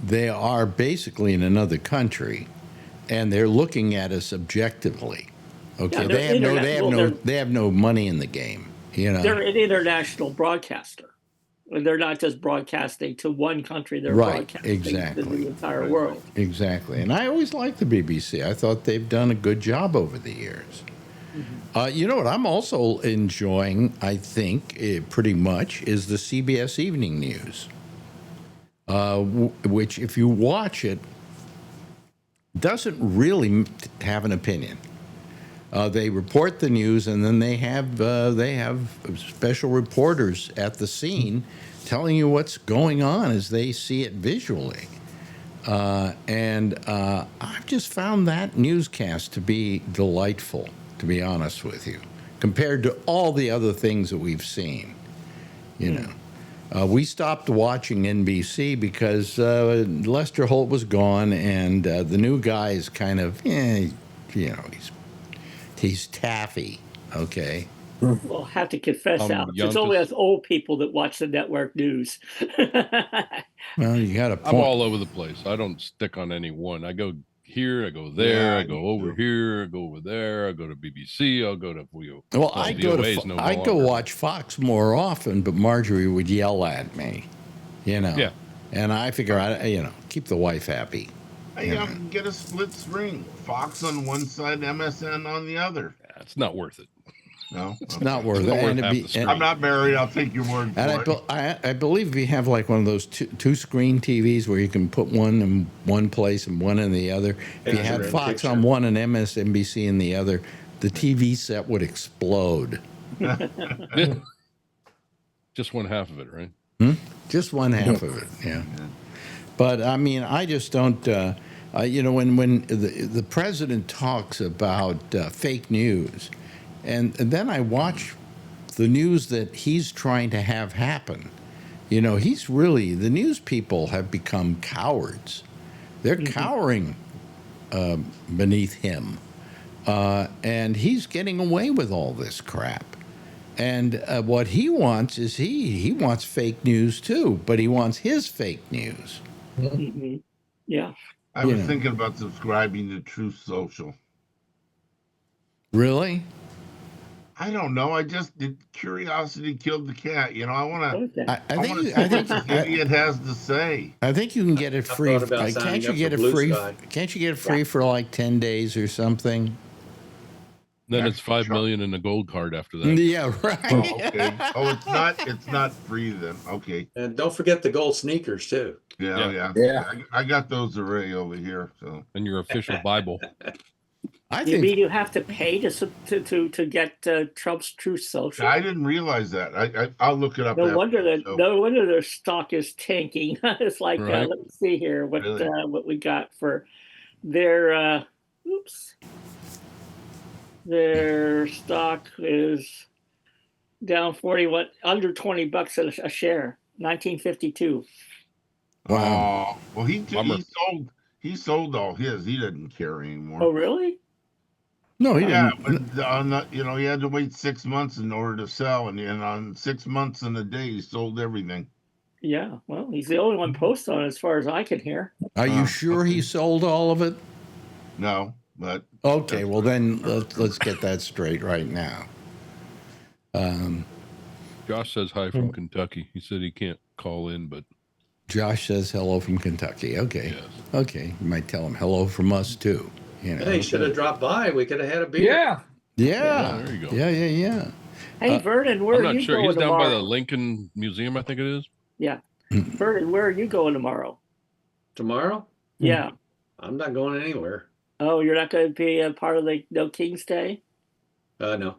they are basically in another country, and they're looking at us objectively. Okay, Yeah, they have no money in the game. You know, they're an international broadcaster. They're not just broadcasting to one country; they're right, broadcasting exactly, to the entire world. Exactly, and I always liked the BBC. I thought they've done a good job over the years. You know what I'm also enjoying, I think, pretty much, is the CBS Evening News, which, if you watch it, doesn't really have an opinion. They report the news, and then they have special reporters at the scene telling you what's going on as they see it visually. And I've just found that newscast to be delightful, to be honest with you, compared to all the other things that we've seen. You know, we stopped watching NBC because Lester Holt was gone, and the new guy is kind of, you know, he's taffy. Okay. Well, I have to confess, Alex, it's only us old people that watch the network news. Well, you got a point. I'm all over the place. I don't stick on any one. I go here, I go there, I go over here, I go over there, I go to BBC, I'll go to well, I go watch Fox more often, but Marjorie would yell at me, you know. Yeah. And I figure keep the wife happy. Hey, get a split screen. Fox on one side, MSN on the other. Yeah, it's not worth it. No, it's not worth it. I'm not married. I'll take your word for it. I believe we have like one of those two screen TVs where you can put one in one place and one in the other. If you had Fox on one and MSNBC in the other, the TV set would explode. Just one half of it, right? Just one half of it, yeah. But I mean, I just don't. When the president talks about fake news. And then I watch the news that he's trying to have happen. You know, the news people have become cowards. They're cowering beneath him. And he's getting away with all this crap. And what he wants is he wants fake news too, but he wants his fake news. Mm-hmm. Yeah. I was thinking about subscribing to Truth Social. Really? I don't know. Curiosity killed the cat. You know, I want to. I think what this idiot has to say. I think you can get it free. Can't you get it free? Can't you get it free for like 10 days or something? Then it's 5 million in a gold card after that. Yeah, right. Oh, okay. Oh, it's not free then. Okay. And don't forget the gold sneakers too. Yeah. I got those already over here. So. And your official Bible. You mean you have to pay to get Trump's Truth Social? I didn't realize that. I'll look it up. No wonder their stock is tanking. It's like right. Let me see here what we got for their. Their stock is down 41 under $20 a share. 1952. Wow. Well, he sold all his. He doesn't care anymore. Oh, really? No, he didn't. But he had to wait 6 months in order to sell, and on 6 months and a day, he sold everything. Yeah, well, he's the only one posted on it as far as I can hear. Are you sure he sold all of it? No, but okay. Well, then let's get that straight right now. Josh says hi from Kentucky. He said he can't call in, but Josh says hello from Kentucky. Okay. Yes. Okay. You might tell him hello from us too. You know. Hey, he should have dropped by. We could have had a beer. Yeah. There you go. Yeah. Hey, Vernon, where are you going He's down tomorrow? by the Lincoln Museum, I think it is. Yeah. Vernon, where are you going tomorrow? Tomorrow? Yeah. I'm not going anywhere. Oh, you're not going to be a part of the No King's Day? No.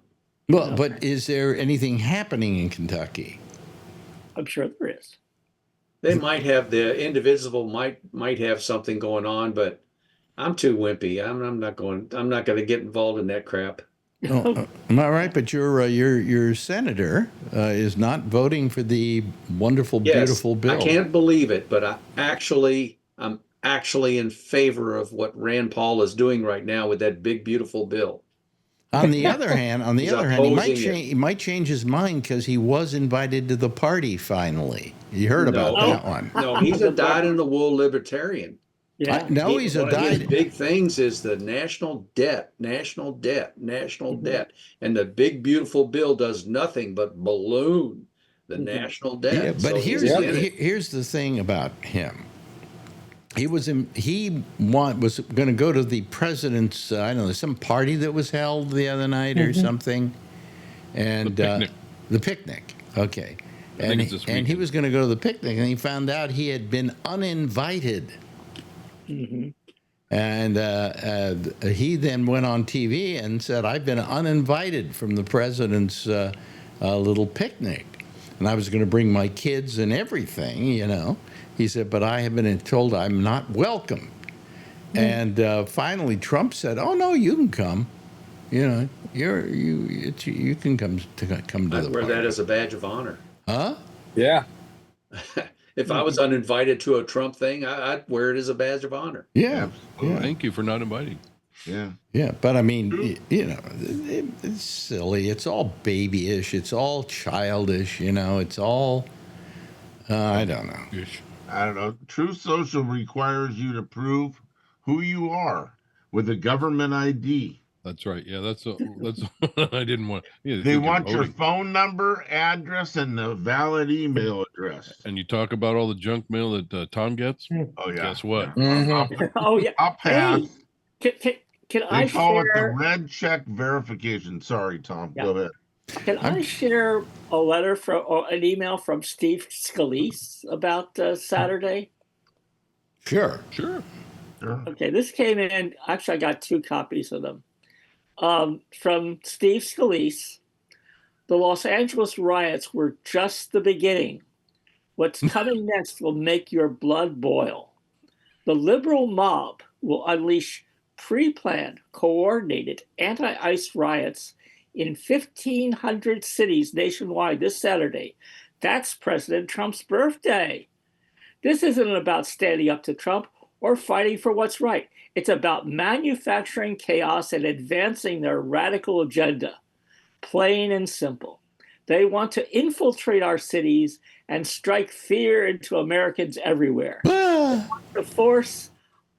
Well, but is there anything happening in Kentucky? I'm sure there is. They might have the indivisible might have something going on, but I'm too wimpy. I'm not going. I'm not going to get involved in that crap. Oh, am I right? But your senator is not voting for the wonderful, Yes, beautiful bill. I can't believe it, but I'm actually in favor of what Rand Paul is doing right now with that big, beautiful bill. On the other hand, He's opposing it. he might change his mind because he was invited to the party finally. You heard about No. that one? No, he's a dyed-in-the-wool libertarian. Yeah. No, he's a One of his dyed. big things is the national debt, national debt, national debt. And the big, beautiful bill does nothing but balloon the national debt. Yeah, but So he's in it. here's the thing about him. He was going to go to the president's I don't know, some party that was held the other night or something, and The picnic. Okay, I think it's this and he weekend. was going to go to the picnic, and he found out he had been uninvited. And he then went on TV and said, "I've been uninvited from the president's little picnic, and I was going to bring my kids and everything, you know." He said, "But I have been told I'm not welcome." And finally, Trump said, "Oh no, you can come. You know, you can come to the I'd wear party." that as a badge of honor. Huh? Yeah. If I was uninvited to a Trump thing, I'd wear it as a badge of honor. Yeah. Absolutely. Thank you for not inviting. Yeah. Yeah, but I mean, you know, it's silly. It's all babyish. It's all childish. You know, it's all. I don't know. Ish. I don't know. True Social requires you to prove who you are with a government ID. That's right. Yeah, that's I didn't want. Yeah, They think you're want your voting. phone number, address, and a valid email address. And you talk about all the junk mail that Tom gets. Oh yeah. Guess what? Yeah. Oh yeah. I'll pass. Hey, can I They call it the share? red check verification. Sorry, Tom. Yeah. Go ahead. Can I share a letter from or an email from Steve Scalise about Saturday? Sure. Sure. Sure. Okay, this came in. Actually, I got 2 copies of them. From Steve Scalise. The Los Angeles riots were just the beginning. What's coming next will make your blood boil. The liberal mob will unleash pre-planned, coordinated anti-ICE riots in 1,500 cities nationwide this Saturday. That's President Trump's birthday. This isn't about standing up to Trump or fighting for what's right. It's about manufacturing chaos and advancing their radical agenda. Plain and simple. They want to infiltrate our cities and strike fear into Americans everywhere. They want to force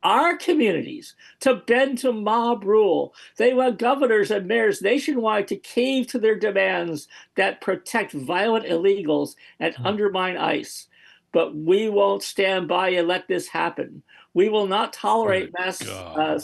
our communities to bend to mob rule. They want governors and mayors nationwide to cave to their demands that protect violent illegals and undermine ICE. But we won't stand by and let this happen. We will not tolerate mass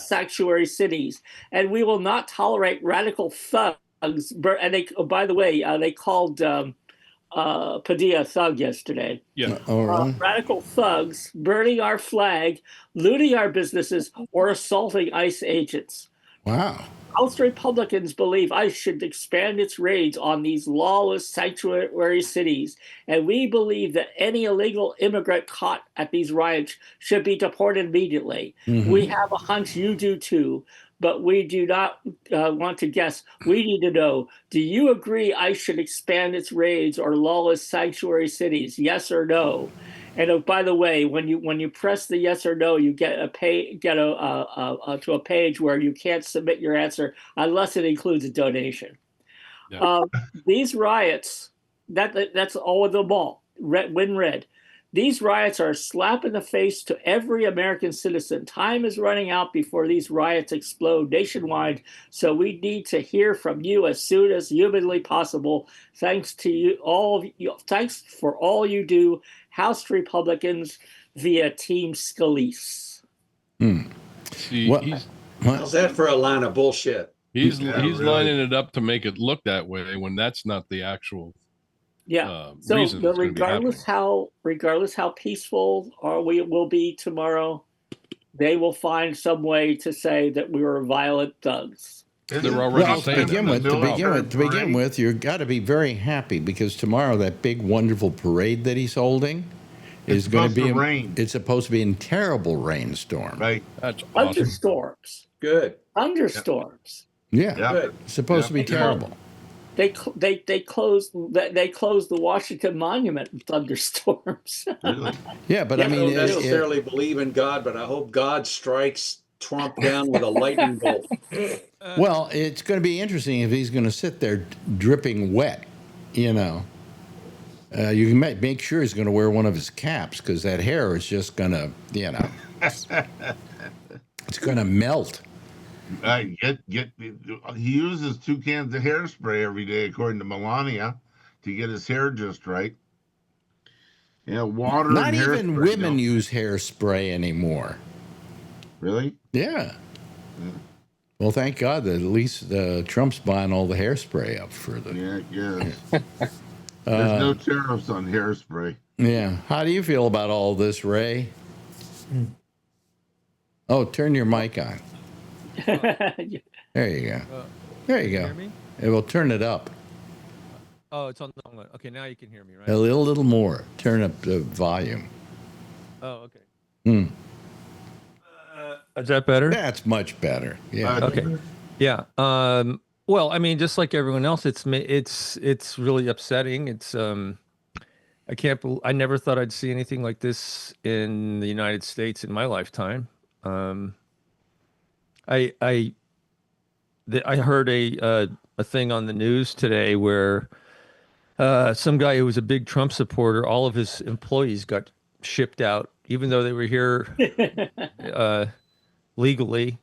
sanctuary cities, and we will not tolerate radical thugs. And they, oh, by the way, they called Padilla a thug yesterday. Yeah. Radical thugs burning our flag, looting our businesses, or assaulting ICE agents. Wow. House Republicans believe ICE should expand its raids on these lawless sanctuary cities, and we believe that any illegal immigrant caught at these riots should be deported immediately. We have a hunch you do too, but we do not want to guess. We need to know, do you agree ICE should expand its raids or lawless sanctuary cities? Yes or no? And by the way, when you press the yes or no, you get to a page where you can't submit your answer unless it includes a donation. Yeah. These riots, that's all of them all. Win red. These riots are a slap in the face to every American citizen. Time is running out before these riots explode nationwide, so we need to hear from you as soon as humanly possible. Thanks to you all. Thanks for all you do, House Republicans, via Team Scalise. See, What? How's that for a line of bullshit? he's really. lining it up to make it look that way when that's not the actual. Yeah. So regardless how peaceful we will be tomorrow, they will find some way to say that we were violent thugs. They're already Well, to saying begin it. with, you've got to be very happy because tomorrow that big, wonderful parade that he's holding is going to be. rain. It's supposed to be in terrible rainstorm. Right. That's awesome. Thunderstorms. Good. Thunderstorms. Yeah, Yeah. Good. it's supposed to be terrible. They closed the Washington Monument in thunderstorms. Really? Yeah, but I I mean, don't necessarily believe in God, but I hope God strikes Trump down with a lightning bolt. well, it's going to be interesting if he's going to sit there dripping wet. You know, you can make sure he's going to wear one of his caps because that hair is just going to, it's going to melt. He uses 2 cans of hairspray every day, according to Melania, to get his hair just right. Yeah, water. Not and even hairspray, women use hairspray anymore. Really? Yeah. Well, thank God that at least Trump's buying all the hairspray up for the. Yeah, yes. There's no tariffs on hairspray. Yeah. How do you feel about all this, Ray? Oh, turn your mic on. There you go. There you go. Hear me? It will turn it up Oh, it's on the wrong one. Okay, now you can hear me, right? a little more. Turn up the volume. Oh, okay. Hmm. Is that better? That's much better. Yeah. Okay. Yeah. Well, I mean, just like everyone else, it's really upsetting. I never thought I'd see anything like this in the United States in my lifetime. I heard a thing on the news today where some guy who was a big Trump supporter, all of his employees got shipped out, even though they were here legally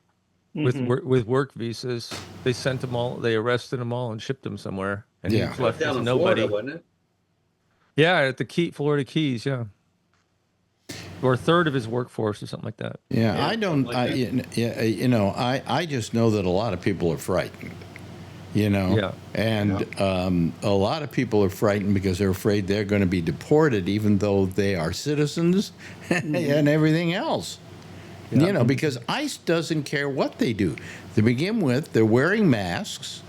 with work visas. They sent them all. They arrested them all and shipped them somewhere, and he was left Down with in nobody. Florida, wasn't it? Yeah, at the Florida Keys. Yeah. Or a third of his workforce or something like that. Yeah, Yeah, I don't. something like I just know that a lot of people are frightened. Yeah. And a lot of people are frightened because they're afraid they're going to be deported, even though they are citizens and everything else. Yeah. Because ICE doesn't care what they do. To begin with, they're wearing masks.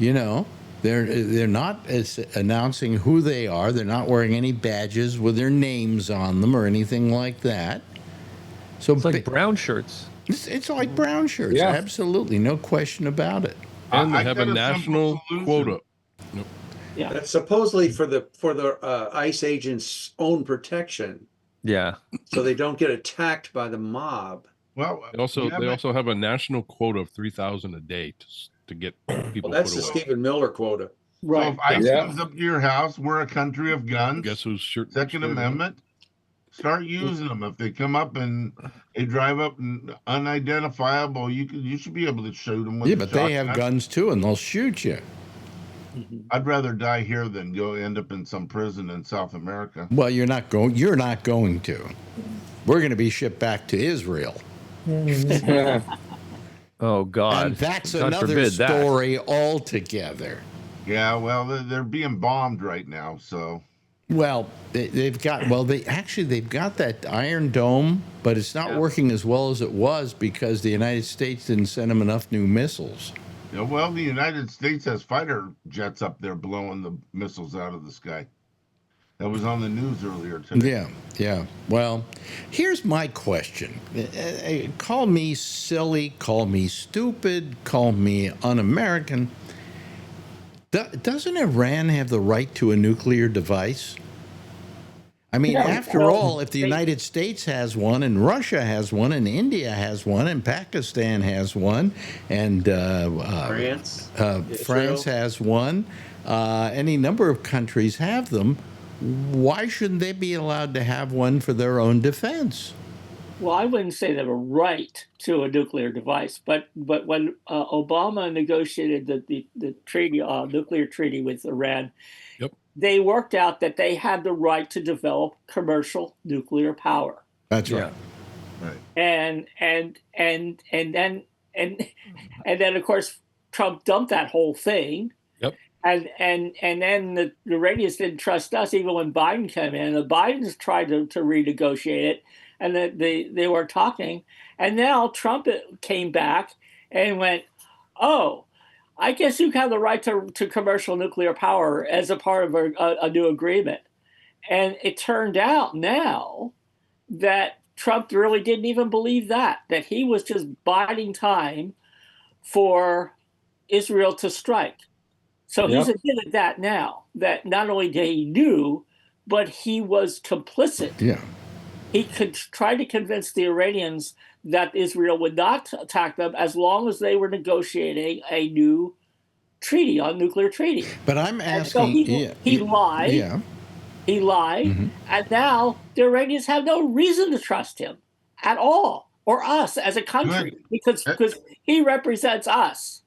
They're not announcing who they are. They're not wearing any badges with their names on them or anything like that. So It's like brown shirts. it's like brown shirts. Yeah. Absolutely, no question about it. And they I have a got a national simple quota. Yeah. That's supposedly for the ICE agents' own protection, Yeah. so they don't get attacked by the mob. Well, They also have a national quota of 3,000 a day to get people Well, that's put the away. Stephen Miller quota. so Right. if ICE Yeah. comes up to your house, we're a country of guns. Guess whose shirt? Second Amendment. Start using them. If they come up and they drive up and unidentifiable, you should be able to shoot them with Yeah, a but they have shotgun. guns too, and they'll shoot you. I'd rather die here than go end up in some prison in South America. Well, you're not going. You're not going to. We're going to be shipped back to Israel, Oh God. and that's God another forbid that. story altogether. Yeah, well, they're being bombed right now, so Well, they've got they've got that Iron Dome, but it's not working as well as it was because the United States didn't send them enough new missiles. yeah, well, the United States has fighter jets up there blowing the missiles out of the sky. That was on the news earlier today. Yeah, yeah. Well, here's my question. Call me silly, call me stupid, call me un-American. Doesn't Iran have the right to a nuclear device? I mean, Yeah, after well, all, if the United States has one, and Russia has one, and India has one, and Pakistan has one, and France, France has one, any number of countries have them, why shouldn't they be allowed to have one for their own defense? Well, I wouldn't say they have a right to a nuclear device, but when Obama negotiated the treaty, nuclear treaty with Iran, Yep. they worked out that they had the right to develop commercial nuclear power. That's Yeah. right. Right. And then of course Trump dumped that whole thing. Yep. And then the Iranians didn't trust us even when Biden came in. The Bidens tried to renegotiate it, and they were talking. And now Trump came back and went, oh, I guess you have the right to commercial nuclear power as a part of a new agreement. And it turned out now that Trump really didn't even believe that he was just biding time for Israel to strike. So he's admitted that now, that not only did he knew, but he was complicit. Yeah. He could try to convince the Iranians that Israel would not attack them as long as they were negotiating a new treaty, on nuclear treaty. But I'm And so asking. he lied. Yeah. He lied, and now the Iranians have no reason to trust him at all, or us as a country, because he represents us.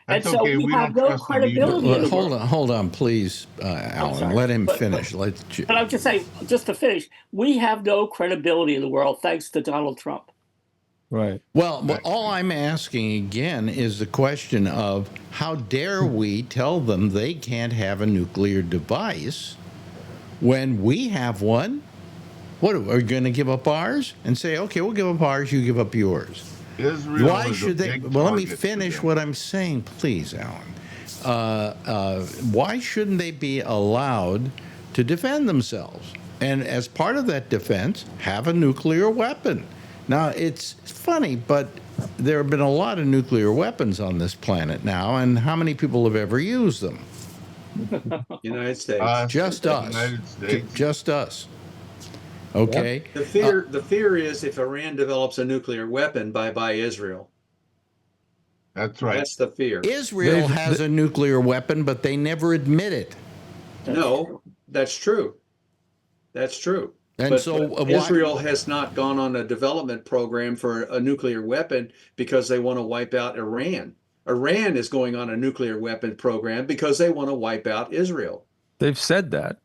That's and so okay. we have don't no trust him either. credibility. Hold on, please, Alan. sorry, Let him but- finish. But I'm just saying, just to finish, we have no credibility in the world thanks to Donald Trump. Right. Well, all I'm asking again is the question of how dare we tell them they can't have a nuclear device when we have one? What are we going to give up ours and say, okay, we'll give up ours, you give up yours? Israel Why is a should they? big Well, let me target for finish them. what I'm saying, please, Alan. Why shouldn't they be allowed to defend themselves? And as part of that defense, have a nuclear weapon. Now, it's funny, but there have been a lot of nuclear weapons on this planet now, and how many people have ever used them? United States. Just us. United States. Just us. Okay. The fear is if Iran develops a nuclear weapon, bye Israel. That's right. That's the fear. Israel has a nuclear weapon, but they never admit it. No, that's true. That's true. And But so why- Israel has not gone on a development program for a nuclear weapon because they want to wipe out Iran. Iran is going on a nuclear weapon program because they want to wipe out Israel. They've said that.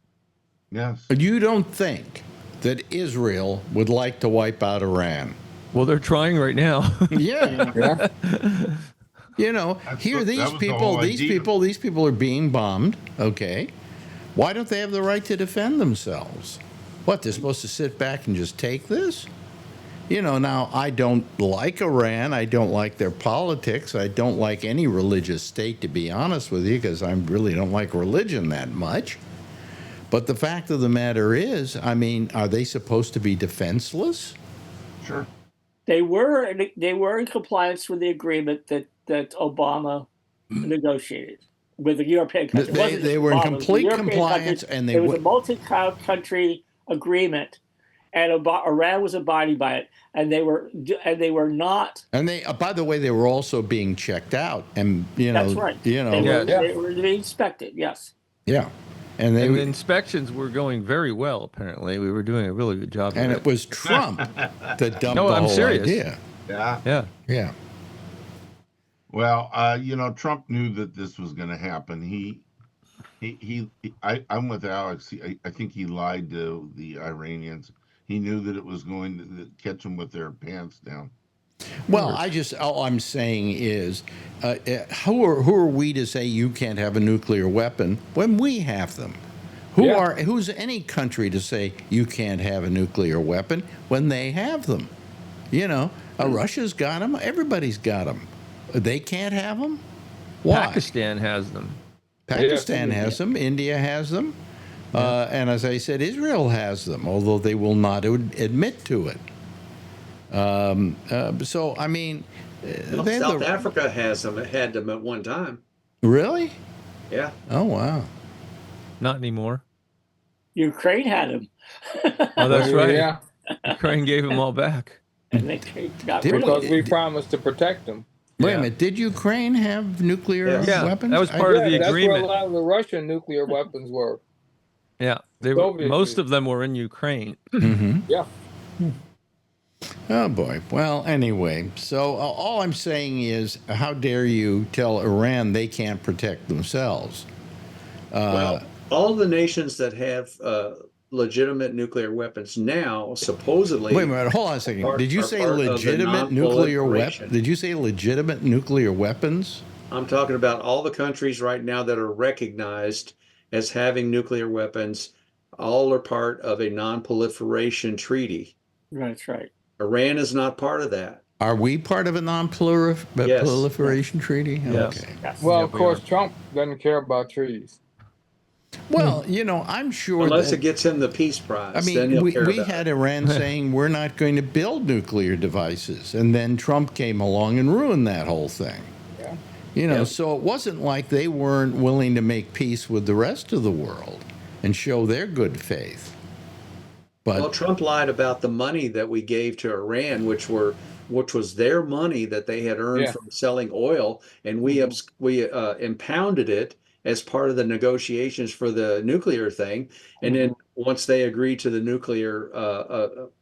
Yes. You don't think that Israel would like to wipe out Iran? Well, they're trying right now. Yeah. You know, here that these was the people, whole these idea. people are being bombed. Okay, why don't they have the right to defend themselves? What, they're supposed to sit back and just take this? You know, now I don't like Iran. I don't like their politics. I don't like any religious state, to be honest with you, because I really don't like religion that much. But the fact of the matter is, I mean, are they supposed to be defenseless? Sure. They were in compliance with the agreement that Obama negotiated with the European country. It wasn't They just were in Obama, it was the complete European compliance, countries. and it was a multi-country agreement, and Iran was abiding by it, and they were not. And they, by the way, they were also being checked out, and That's right. you know, They were being inspected. Yes. yeah, and they And the inspections were going very well, apparently. We were doing a really good job. and of it was Trump that dumped No, the I'm whole serious. idea. Yeah. Yeah. Yeah, Well, Trump knew that this was going to happen. I'm with Alex. I think he lied to the Iranians. He knew that it was going to catch them with their pants down. well, all I'm saying is, who are we to say you can't have a nuclear weapon when we have them? Who's any country to say you can't have a nuclear weapon when they have them? You know, Russia's got them. Everybody's got them. They can't have them. Why? Pakistan has them. Pakistan has them. India has them. And as I said, Israel has them, although they will not admit to it. So, I mean, South Africa had them at one time. Really? Yeah. Oh, wow. Not anymore. Ukraine had them. Oh, that's right. Yeah, Ukraine gave them all back. And they got Did rid of because them. we promised to protect them. Wait Yeah. a minute. Did Ukraine have nuclear Yeah. weapons? That was part of the That's where agreement. a lot of the Russian nuclear weapons were. Yeah, Soviet most Union. of them were in Ukraine. Mm-hmm. Yeah. Oh, boy. Well, anyway, so all I'm saying is, how dare you tell Iran they can't protect themselves? Well, all the nations that have legitimate nuclear weapons now supposedly. Wait a minute. Hold on a second. are- Did you are say part of the legitimate nuclear non-proliferation. weapons? Did you say legitimate nuclear weapons? I'm talking about all the countries right now that are recognized as having nuclear weapons. All are part of a non-proliferation treaty. That's right. Iran is not part of that. Are we part of a non-proliferation treaty? Yes. Okay. Yes. Well, Yeah, of we course, are. Trump doesn't care about trees. Well, I'm sure Unless that. it gets him the peace I prize, then mean, he'll we, care we about had it. Iran saying we're not going to build nuclear devices, and then Trump came along and ruined that whole thing. Yeah. Yep. So it wasn't like they weren't willing to make peace with the rest of the world and show their good faith. But Well, Trump lied about the money that we gave to Iran, which was their money that they had earned Yeah. from selling oil, and we impounded it as part of the negotiations for the nuclear thing. And then once they agreed to the nuclear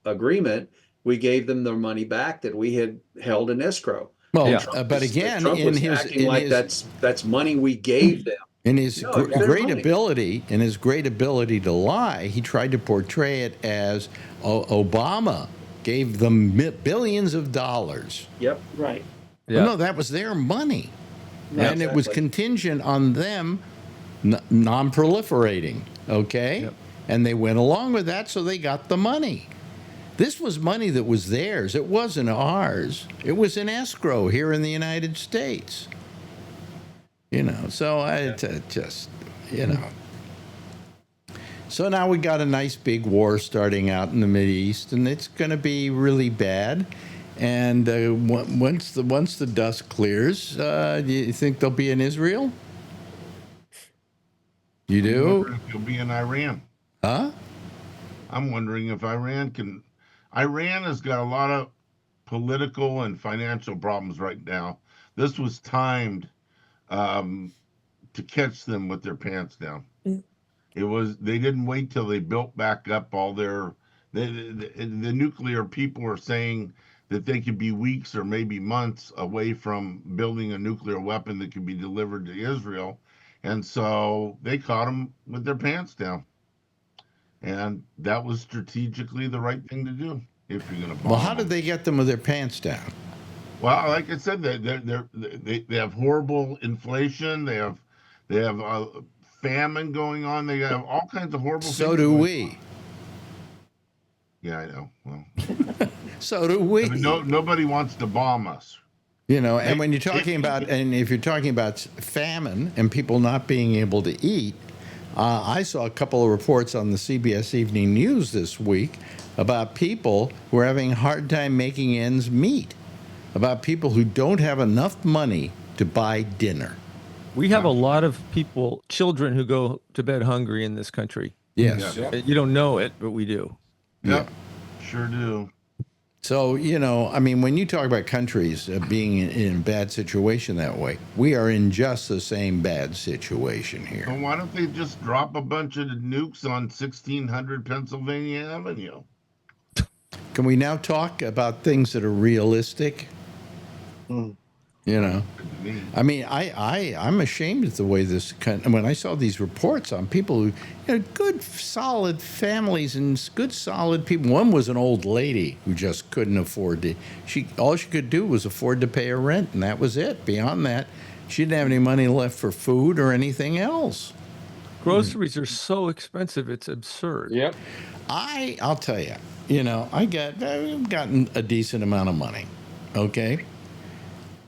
agreement, we gave them their money back that we had held in escrow. well, And but again, Trump in was his acting like that's money we gave them. in his No, it was their great money. ability, to lie, he tried to portray it as Obama gave them billions of dollars. Yep. Right. Yeah. Well, no, that was their money, Yeah, and it was exactly. contingent on them non-proliferating. Okay, Yep. and they went along with that, so they got the money. This was money that was theirs. It wasn't ours. It was in escrow here in the United States. So just. So now we got a nice big war starting out in the Mideast, and it's going to be really bad. And once the dust clears, do you think they'll be in Israel? You I'm do? wondering if you'll be in Iran. Huh? I'm wondering if Iran can. Iran has got a lot of political and financial problems right now. This was timed to catch them with their pants down. They didn't wait till they built back up all their. The nuclear people are saying that they could be weeks or maybe months away from building a nuclear weapon that could be delivered to Israel, and so they caught them with their pants down. And that was strategically the right thing to do if you're going to bomb. Well, how did them. they get them with their pants down? Well, like I said, they have horrible inflation. They have famine going on. They have all kinds of horrible. So things do going we. on. Yeah, I know. Well, So do we. I mean, nobody wants to bomb us. And when you're talking about, and if you're talking about famine and people not being able to eat, I saw a couple of reports on the CBS Evening News this week about people who are having a hard time making ends meet, about people who don't have enough money to buy dinner. We have a lot of children who go to bed hungry in this country. Yes. Yeah. You don't know it, but we do. Yep, sure do. So, I mean, when you talk about countries being in a bad situation that way, we are in just the same bad situation here. Well, why don't they just drop a bunch of nukes on 1600 Pennsylvania Avenue? Can we now talk about things that are realistic? I mean, I'm ashamed of the way when I saw these reports on people who, good, solid families and good, solid people. One was an old lady who just couldn't afford to. All she could do was afford to pay her rent, and that was it. Beyond that, she didn't have any money left for food or anything else. Groceries are so expensive; it's absurd. Yep. I'll tell you, I've gotten a decent amount of money. Okay.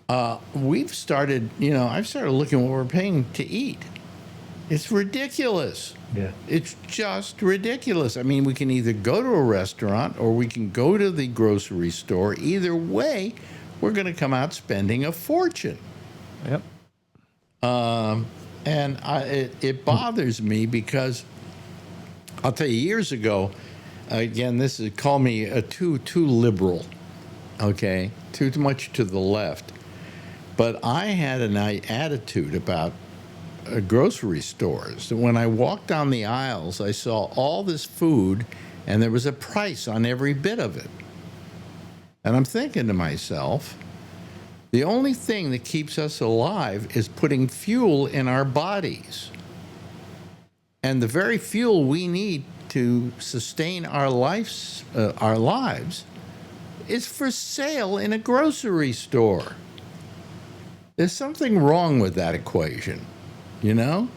I've started looking what we're paying to eat. It's ridiculous. Yeah. It's just ridiculous. I mean, we can either go to a restaurant or we can go to the grocery store. Either way, we're going to come out spending a fortune. Yep. And it bothers me because I'll tell you, years ago, again, call me too liberal, okay, too much to the left. But I had an attitude about grocery stores. When I walked down the aisles, I saw all this food, and there was a price on every bit of it. And I'm thinking to myself, the only thing that keeps us alive is putting fuel in our bodies. And the very fuel we need to sustain our lives is for sale in a grocery store. There's something wrong with that equation, and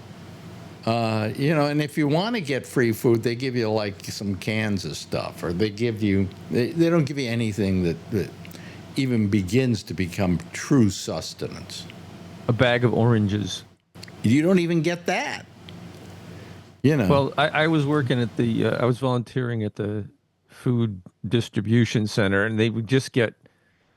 if you want to get free food, they give you like some cans of stuff, or they don't give you anything that even begins to become true sustenance. A bag of oranges. You don't even get that. You know. Well, I was working at I was volunteering at the food distribution center, and they would just get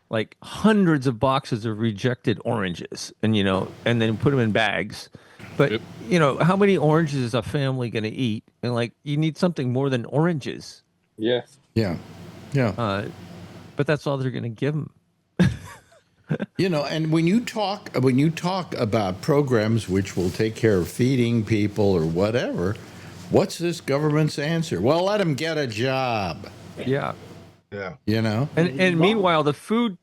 like hundreds of boxes of rejected oranges, and and then put them in bags. But Yep. how many oranges is a family going to eat? And like, you need something more than oranges. Yes. Yeah. But that's all they're going to give them. And when you talk about programs which will take care of feeding people or whatever, what's this government's answer? Well, let them get a job. Yeah. Yeah. And meanwhile, the food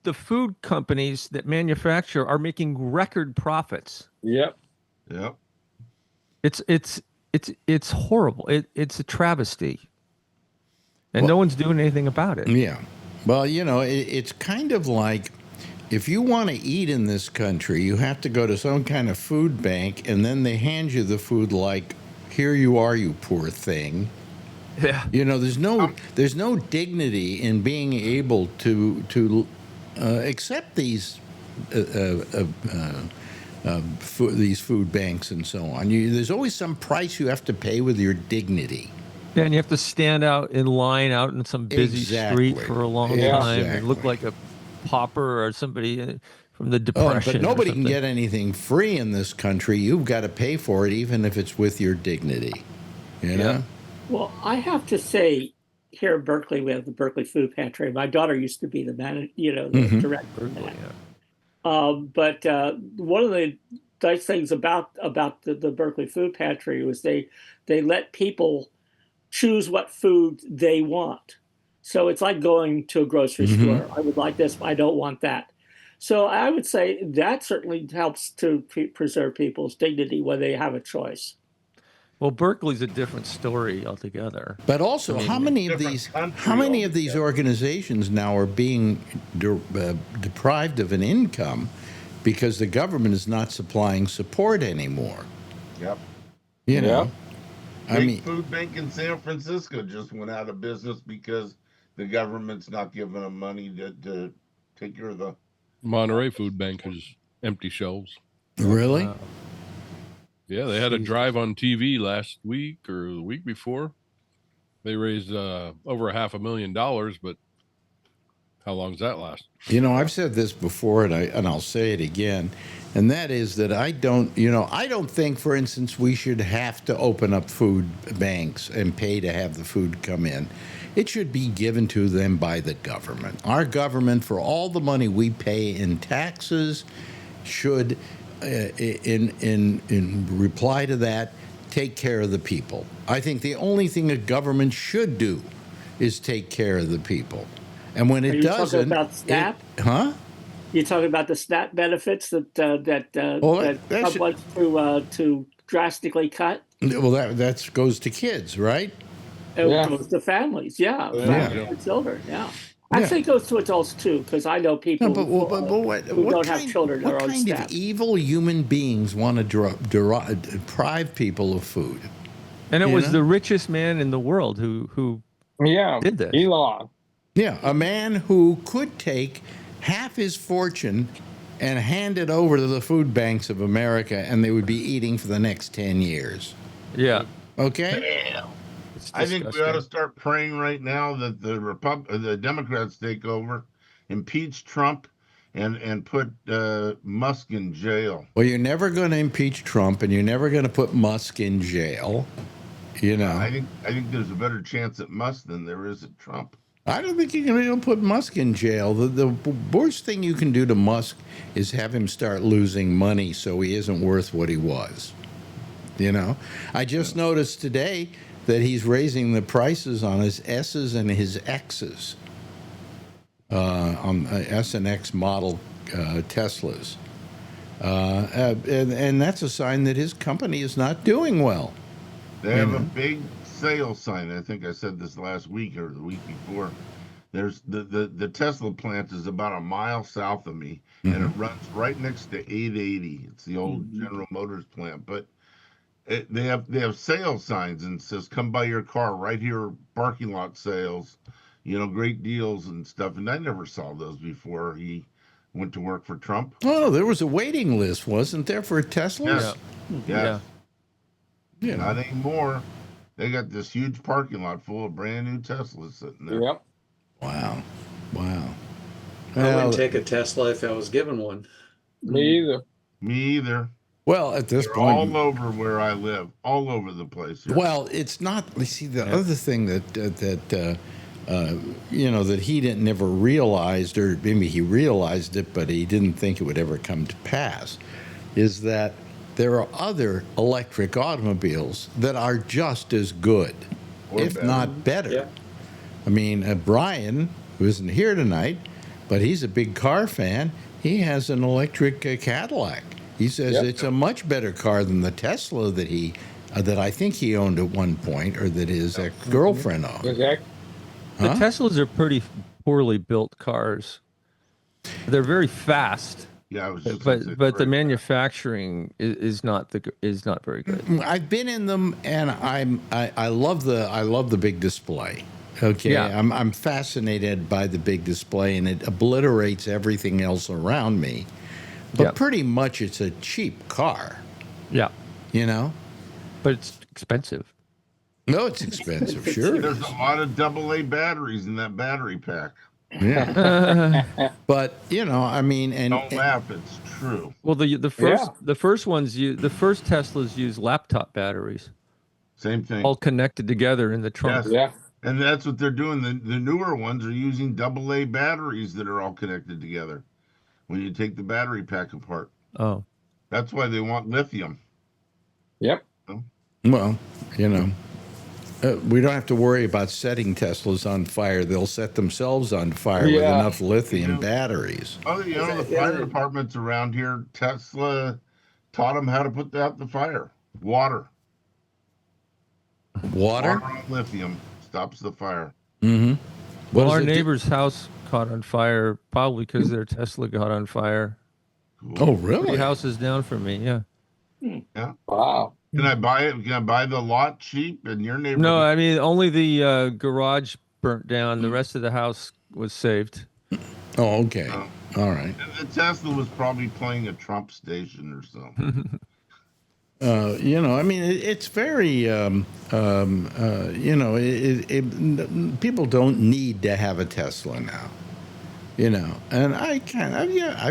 companies that manufacture are making record profits. Yep. Yep. It's horrible. It's a travesty, and no one's doing anything about it. Yeah. Well, it's kind of like, if you want to eat in this country, you have to go to some kind of food bank, and then they hand you the food like, here you are, you poor thing. Yeah. There's no dignity in being able to accept these these food banks and so on. There's always some price you have to pay with your dignity. Yeah, and you have to stand out in line out in some busy street for a long time and look like a pauper or somebody from the Depression. But nobody can get anything free in this country. You've got to pay for it, even if it's with your dignity. Yeah. Well, I have to say, here in Berkeley, we have the Berkeley Food Pantry. My daughter used to be the the director of that. But one of the nice things about the Berkeley Food Pantry was they let people choose what food they want. So it's like going to a grocery store. I would like this, I don't want that. So I would say that certainly helps to preserve people's dignity when they have a choice. Well, Berkeley's a different story altogether. But also, how many of these organizations now are being deprived of an income because the government is not supplying support anymore? Yep. Big food bank in San Francisco just went out of business because the government's not giving them money to take care of the Monterey Food Bank has empty shelves. Really? Yeah, they had a drive on TV last week or the week before. They raised over $500,000, but how long does that last? I've said this before, and I'll say it again, and that is that I don't think, for instance, we should have to open up food banks and pay to have the food come in. It should be given to them by the government. Our government, for all the money we pay in taxes, should, in reply to that, take care of the people. I think the only thing a government should do is take care of the people. And when it doesn't, talking about SNAP? You're talking about the SNAP benefits that Trump wants to drastically cut? Well, that goes to kids, right? It goes to families, families, children, Actually, it goes to adults too, because I know people who don't have children. What kind of evil human beings want to deprive people of food? And it was the richest man in the world who did this. Elon. Yeah, a man who could take half his fortune and hand it over to the food banks of America, and they would be eating for the next 10 years. Yeah. Okay? Yeah. I think we ought to start praying right now that the Democrats take over, impeach Trump, and put Musk in jail. Well, you're never going to impeach Trump, and you're never going to put Musk in jail. I think there's a better chance at Musk than there is at Trump. I don't think you're going to put Musk in jail. The worst thing you can do to Musk is have him start losing money so he isn't worth what he was. I just noticed today that he's raising the prices on his S's and his X's, on S and X model Teslas. And that's a sign that his company is not doing well. They have a big sale sign. I think I said this last week or the week before. There's the Tesla plant is about a mile south of me, and it runs right next to 880. It's the old General Motors plant, but they have sale signs and it says, "Come buy your car right here, parking lot sales." great deals and stuff. And I never saw those before he went to work for Trump. Oh, there was a waiting list, wasn't there, for Teslas? Yes. You know. Not anymore. They got this huge parking lot full of brand new Teslas sitting there. Yep. Wow. I wouldn't take a Tesla if I was given one. Me either. Me either. Well, at this They're point, all over where I live, all over the place. Here. well, it's not. You see, the other thing that he didn't never realized, or maybe he realized it, but he didn't think it would ever come to pass, is that there are other electric automobiles that are just as good, Or if better. not better. Yeah. I mean, Brian, who isn't here tonight, but he's a big car fan. He has an electric Cadillac. He says it's a much better car than the Tesla that I think he owned at one point, or that his ex-girlfriend owned. Exactly. The Teslas are pretty poorly built cars. They're very fast, Yeah, I was just gonna say but the right. manufacturing is not very good. I've been in them, and I love the big display. Okay, Yeah. I'm fascinated by the big display, and it obliterates everything else around me. But Yeah. pretty much, it's a cheap car. Yeah, You know? but it's expensive. No, it's expensive, sure. There's a lot of AA batteries in that battery pack. Yeah. But I mean, Don't laugh, it's true. Well, the first Teslas use laptop batteries, Same thing. all connected together in the trunk. Yes. Yeah. And that's what they're doing. The newer ones are using AA batteries that are all connected together when you take the battery pack apart. Oh, That's why they want lithium. Yep. well, we don't have to worry about setting Teslas on fire. They'll set themselves on fire with Yeah. enough lithium batteries. Oh, the fire departments around here, Tesla taught them how to put out the fire. Water. Water? On lithium stops the fire. Mm-hmm. well, our neighbor's house caught on fire probably because their Tesla got on fire. Oh, 3 really? houses down from me. Yeah. Wow. Can I buy it? Can I buy the lot cheap in your neighborhood? No, I mean only the garage burnt down. The rest of the house was saved. Oh, okay. Oh. All right. The Tesla was probably playing a Trump station or something. I mean, it's very, people don't need to have a Tesla now, and I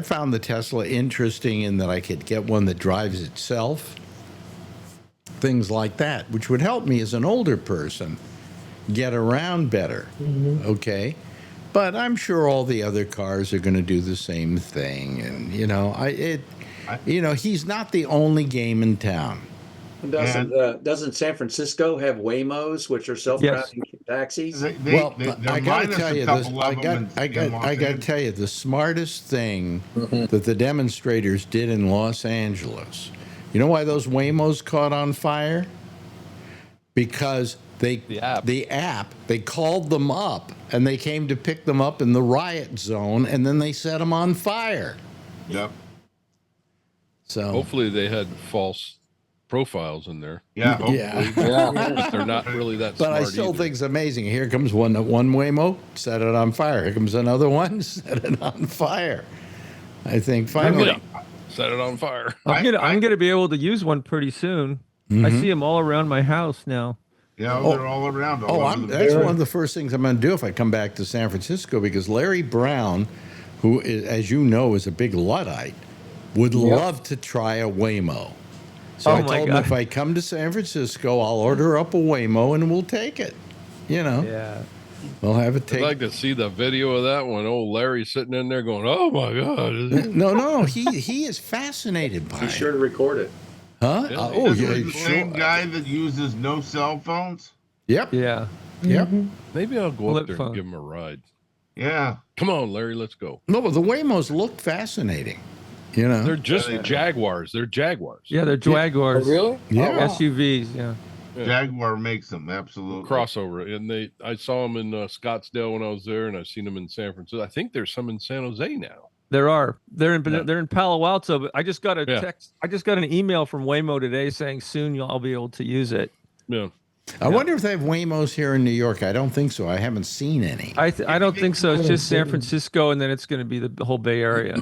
found the Tesla interesting in that I could get one that drives itself, things like that, which would help me as an older person get around better. Okay. But I'm sure all the other cars are going to do the same thing. And, he's not the only game in town. Doesn't San Francisco have Waymos, which are self-driving taxis? I got to tell you this. I got to tell you the smartest thing that the demonstrators did in Los Angeles. You know why those Waymos caught on fire? Because the app, they called them up, and they came to pick them up in the riot zone, and then they set them on fire. Yep. So hopefully they had false profiles in there. Yeah. Yeah. But they're not really that But smart I still either. think it's amazing. Here comes one Waymo, set it on fire. Here comes another one, set it on fire. I think finally. Set it on fire. I'm gonna be able to use one pretty soon. I see them all around my house now. Yeah, they're all around. That's one of the first things I'm going to do if I come back to San Francisco, because Larry Brown, who, as you know, is a big Luddite, would love to try a Waymo. So I told him if I come to San Francisco, I'll order up a Waymo and we'll take it. Yeah. We'll have it taken. I'd like to see the video of that one. Old Larry sitting in there going, "Oh my God!" No, he is fascinated by Be it. sure to record it. Huh? Yeah. Is it the same guy that uses no cell phones? Yep. Yeah. Yep. Maybe I'll go Flip up there phone. and give him a ride. Yeah. Come on, Larry, let's go. No, but the Waymos look fascinating. They're just Jaguars. They're Jaguars. Yeah, they're Jaguars. Oh, really? Yeah. Oh, wow. SUVs. Yeah. Jaguar makes them, absolutely. Crossover, and I saw them in Scottsdale when I was there, and I've seen them in San Francisco. I think there's some in San Jose now. There are. They're Yeah. in Palo Alto. But I just got a Yeah. text. I just got an email from Waymo today saying soon I'll be able to use it. Yeah, I wonder if they have Waymos here in New York. I don't think so. I haven't seen any. I don't think so. It's just San Francisco, and then it's going to be the whole Bay Area.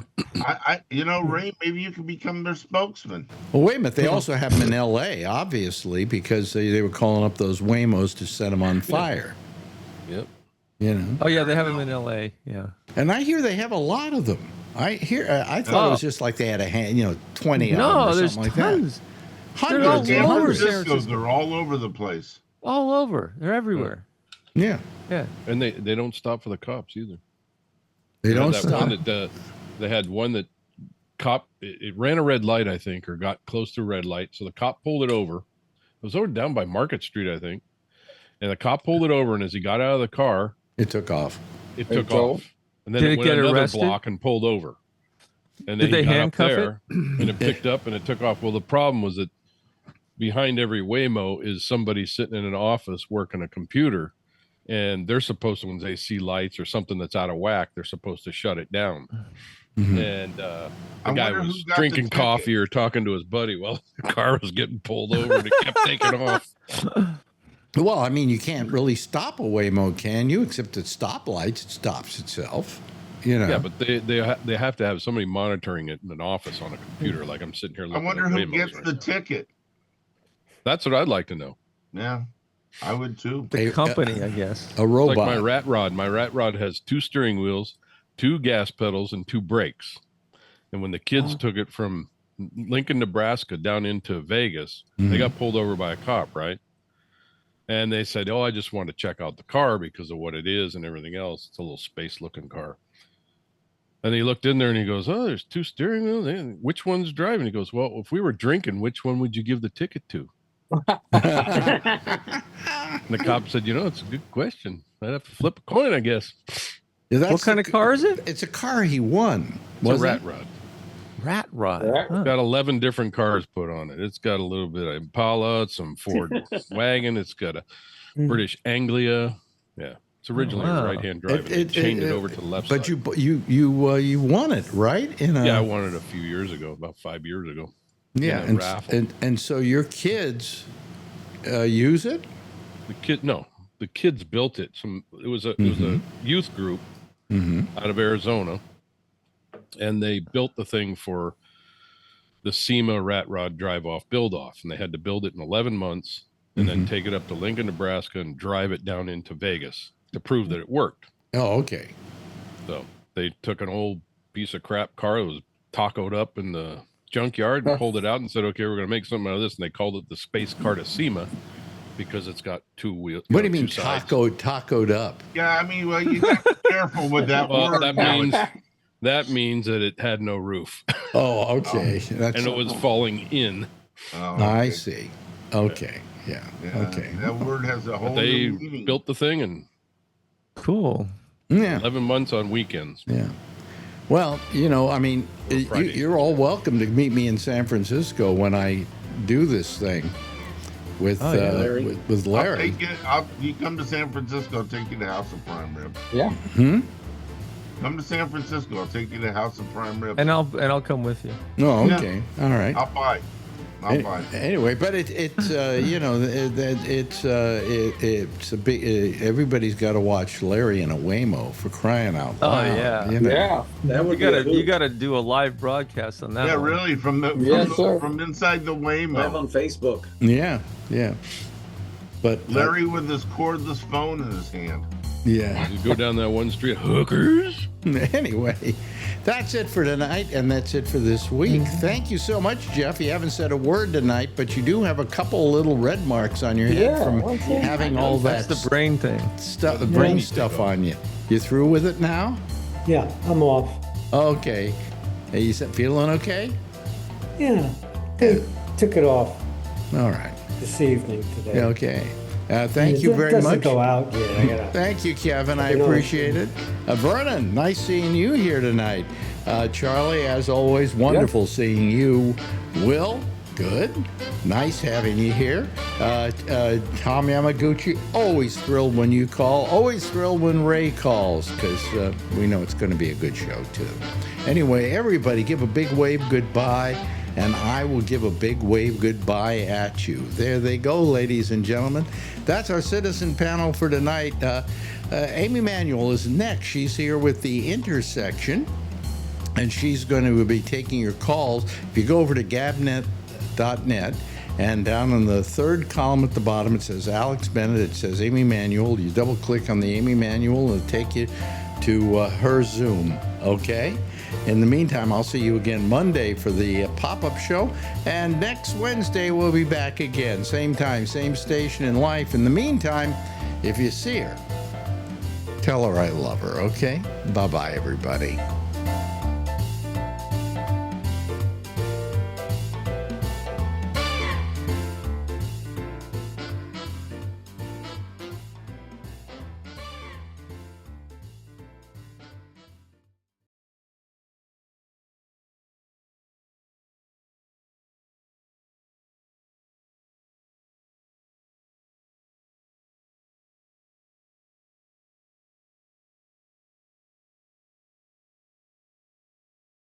Ray, maybe you can become their spokesman. Well, wait a minute. They also have them in L.A., obviously, because they were calling up those Waymos to set them on fire. Yep. You know. Oh yeah, they have them in L.A. Yeah. And I hear they have a lot of them. I thought it was just like they had 20 of them or there's something like tons. that. They're Hundreds. all over San San Francisco, Francisco. they're all over the place. All over. They're everywhere. Yeah. Yeah. And they don't stop for the cops either. They don't that stop. One that, they had one that cop, it ran a red light, I think, or got close to a red light. So the cop pulled it over. It was over down by Market Street, I think. And the cop pulled it over, and as he got out of the car, It took off. it took off. And then Did it it went get another arrested? block and pulled over. And then Did they he got up handcuff there, and it picked up and it took off. Well, the problem was that behind every Waymo is somebody sitting in an office working a computer, and they're supposed to, when they see lights or something that's out of whack, they're supposed to shut it down. Mhm. And the I guy wonder was who got drinking the coffee or talking to his buddy while the car was getting pulled over, and it kept taking off. Well, I mean, you can't really stop a Waymo, can you? Except at stoplights, it stops itself. You know. Yeah, but they have to have somebody monitoring it in an office on a computer. Like I'm sitting here I looking wonder at who Waymos gets right the now. ticket. That's what I'd like to know. Yeah, I would too. The company, I guess. A robot. Like my rat rod. My rat rod has 2 steering wheels, 2 gas pedals, and 2 brakes. And when the kids took it from Lincoln, Nebraska down into Vegas, they got pulled over by a cop, right? And they said, "Oh, I just want to check out the car because of what it is and everything else. It's a little space-looking car." And he looked in there and he goes, "Oh, there's 2 steering wheels. And which one's driving?" He goes, "Well, if we were drinking, which one would you give the ticket to?" And the cop said, "It's a good question. I'd have to flip a coin, I guess." Yeah, that's What kind of car is it? It's a car he won. It's a wasn't rat it? rod. Rat rod. Rat- Huh. Got 11 different cars put on it. It's got a little bit of Impala, some Ford wagon. It's got a British Anglia. Yeah, it's originally wow. a right-hand drive. They changed it over to the left But side. you won it, right? Yeah, I won it a few years ago, about 5 years ago. Yeah, in a raffle. and so your kids use it? The kids built it. It was a youth group out of Arizona, and they built the thing for the SEMA rat rod drive off build off, and they had to build it in 11 months and then take it up to Lincoln, Nebraska, and drive it down into Vegas to prove that it worked. Oh, okay. So they took an old piece of crap car that was tacoed up in the junkyard and pulled it out and said, "Okay, we're going to make something out of this." And they called it the Space Car to SEMA because it's got 2 wheels. What do you mean 2 sides. tacoed up? Yeah, I mean, well, you got to be careful with that Well, word. that means that it had no roof Oh, okay. That's, and it was falling in. Oh, I see. Okay. Yeah. yeah, Okay. that word has a whole But they new meaning. built the thing in Cool. Yeah. 11 months on weekends. Yeah. Well, I mean, Friday. you're all welcome to meet me in San Francisco when I do this thing with Larry. with I'll Larry. take you, you come to San Francisco, I'll take you to House of Prime Rib. Yeah. Come to San Francisco, I'll take you to House of Prime Rib. And I'll come with you. No, Yeah. okay. All right. I'll buy. I'll buy. Anyway, but it's it's a big. Everybody's got to watch Larry in a Waymo for crying out Oh, loud. yeah. Yeah. That You would gotta you gotta do a live broadcast on that. Yeah, one. really, from Yes, sir. from inside the live Waymo. on Facebook. Yeah, yeah. But Larry with his cordless phone in his hand. yeah. You go down that one street, hookers. Anyway, that's it for tonight, and that's it for this week. Thank you so much, Jeff. You haven't said a word tonight, but you do have a couple little red marks on your head Yeah, from okay. having all that That's the brain thing. stuff, the brain stuff on you. You through with it now? Yeah, I'm off. Okay. Hey, you feeling okay? Yeah, took it off All right. this evening today. Okay. Thank you very doesn't much. go out yet. I gotta. Thank you, Kevin. I You know, appreciate it. Vernon, nice seeing you here tonight. Charlie, as always, wonderful seeing you. Will, good. Nice having you here. Tom Yamaguchi, always thrilled when you call. Always thrilled when Ray calls because we know it's going to be a good show, too. Anyway, everybody give a big wave goodbye. and I will give a big wave goodbye at you. There they go, ladies and gentlemen. That's our citizen panel for tonight. Amy Manuel is next. She's here with the intersection, and she's going to be taking your calls. If you go over to gabnet.net, and down in the third column at the bottom, it says Alex Bennett. It says Amy Manuel. You double click on the Amy Manuel, and it'll take you to her Zoom. Okay? In the meantime, I'll see you again Monday for the pop-up show. And next Wednesday, we'll be back again. Same time, same station in life. In the meantime, if you see her, tell her I love her, okay? Bye-bye, everybody.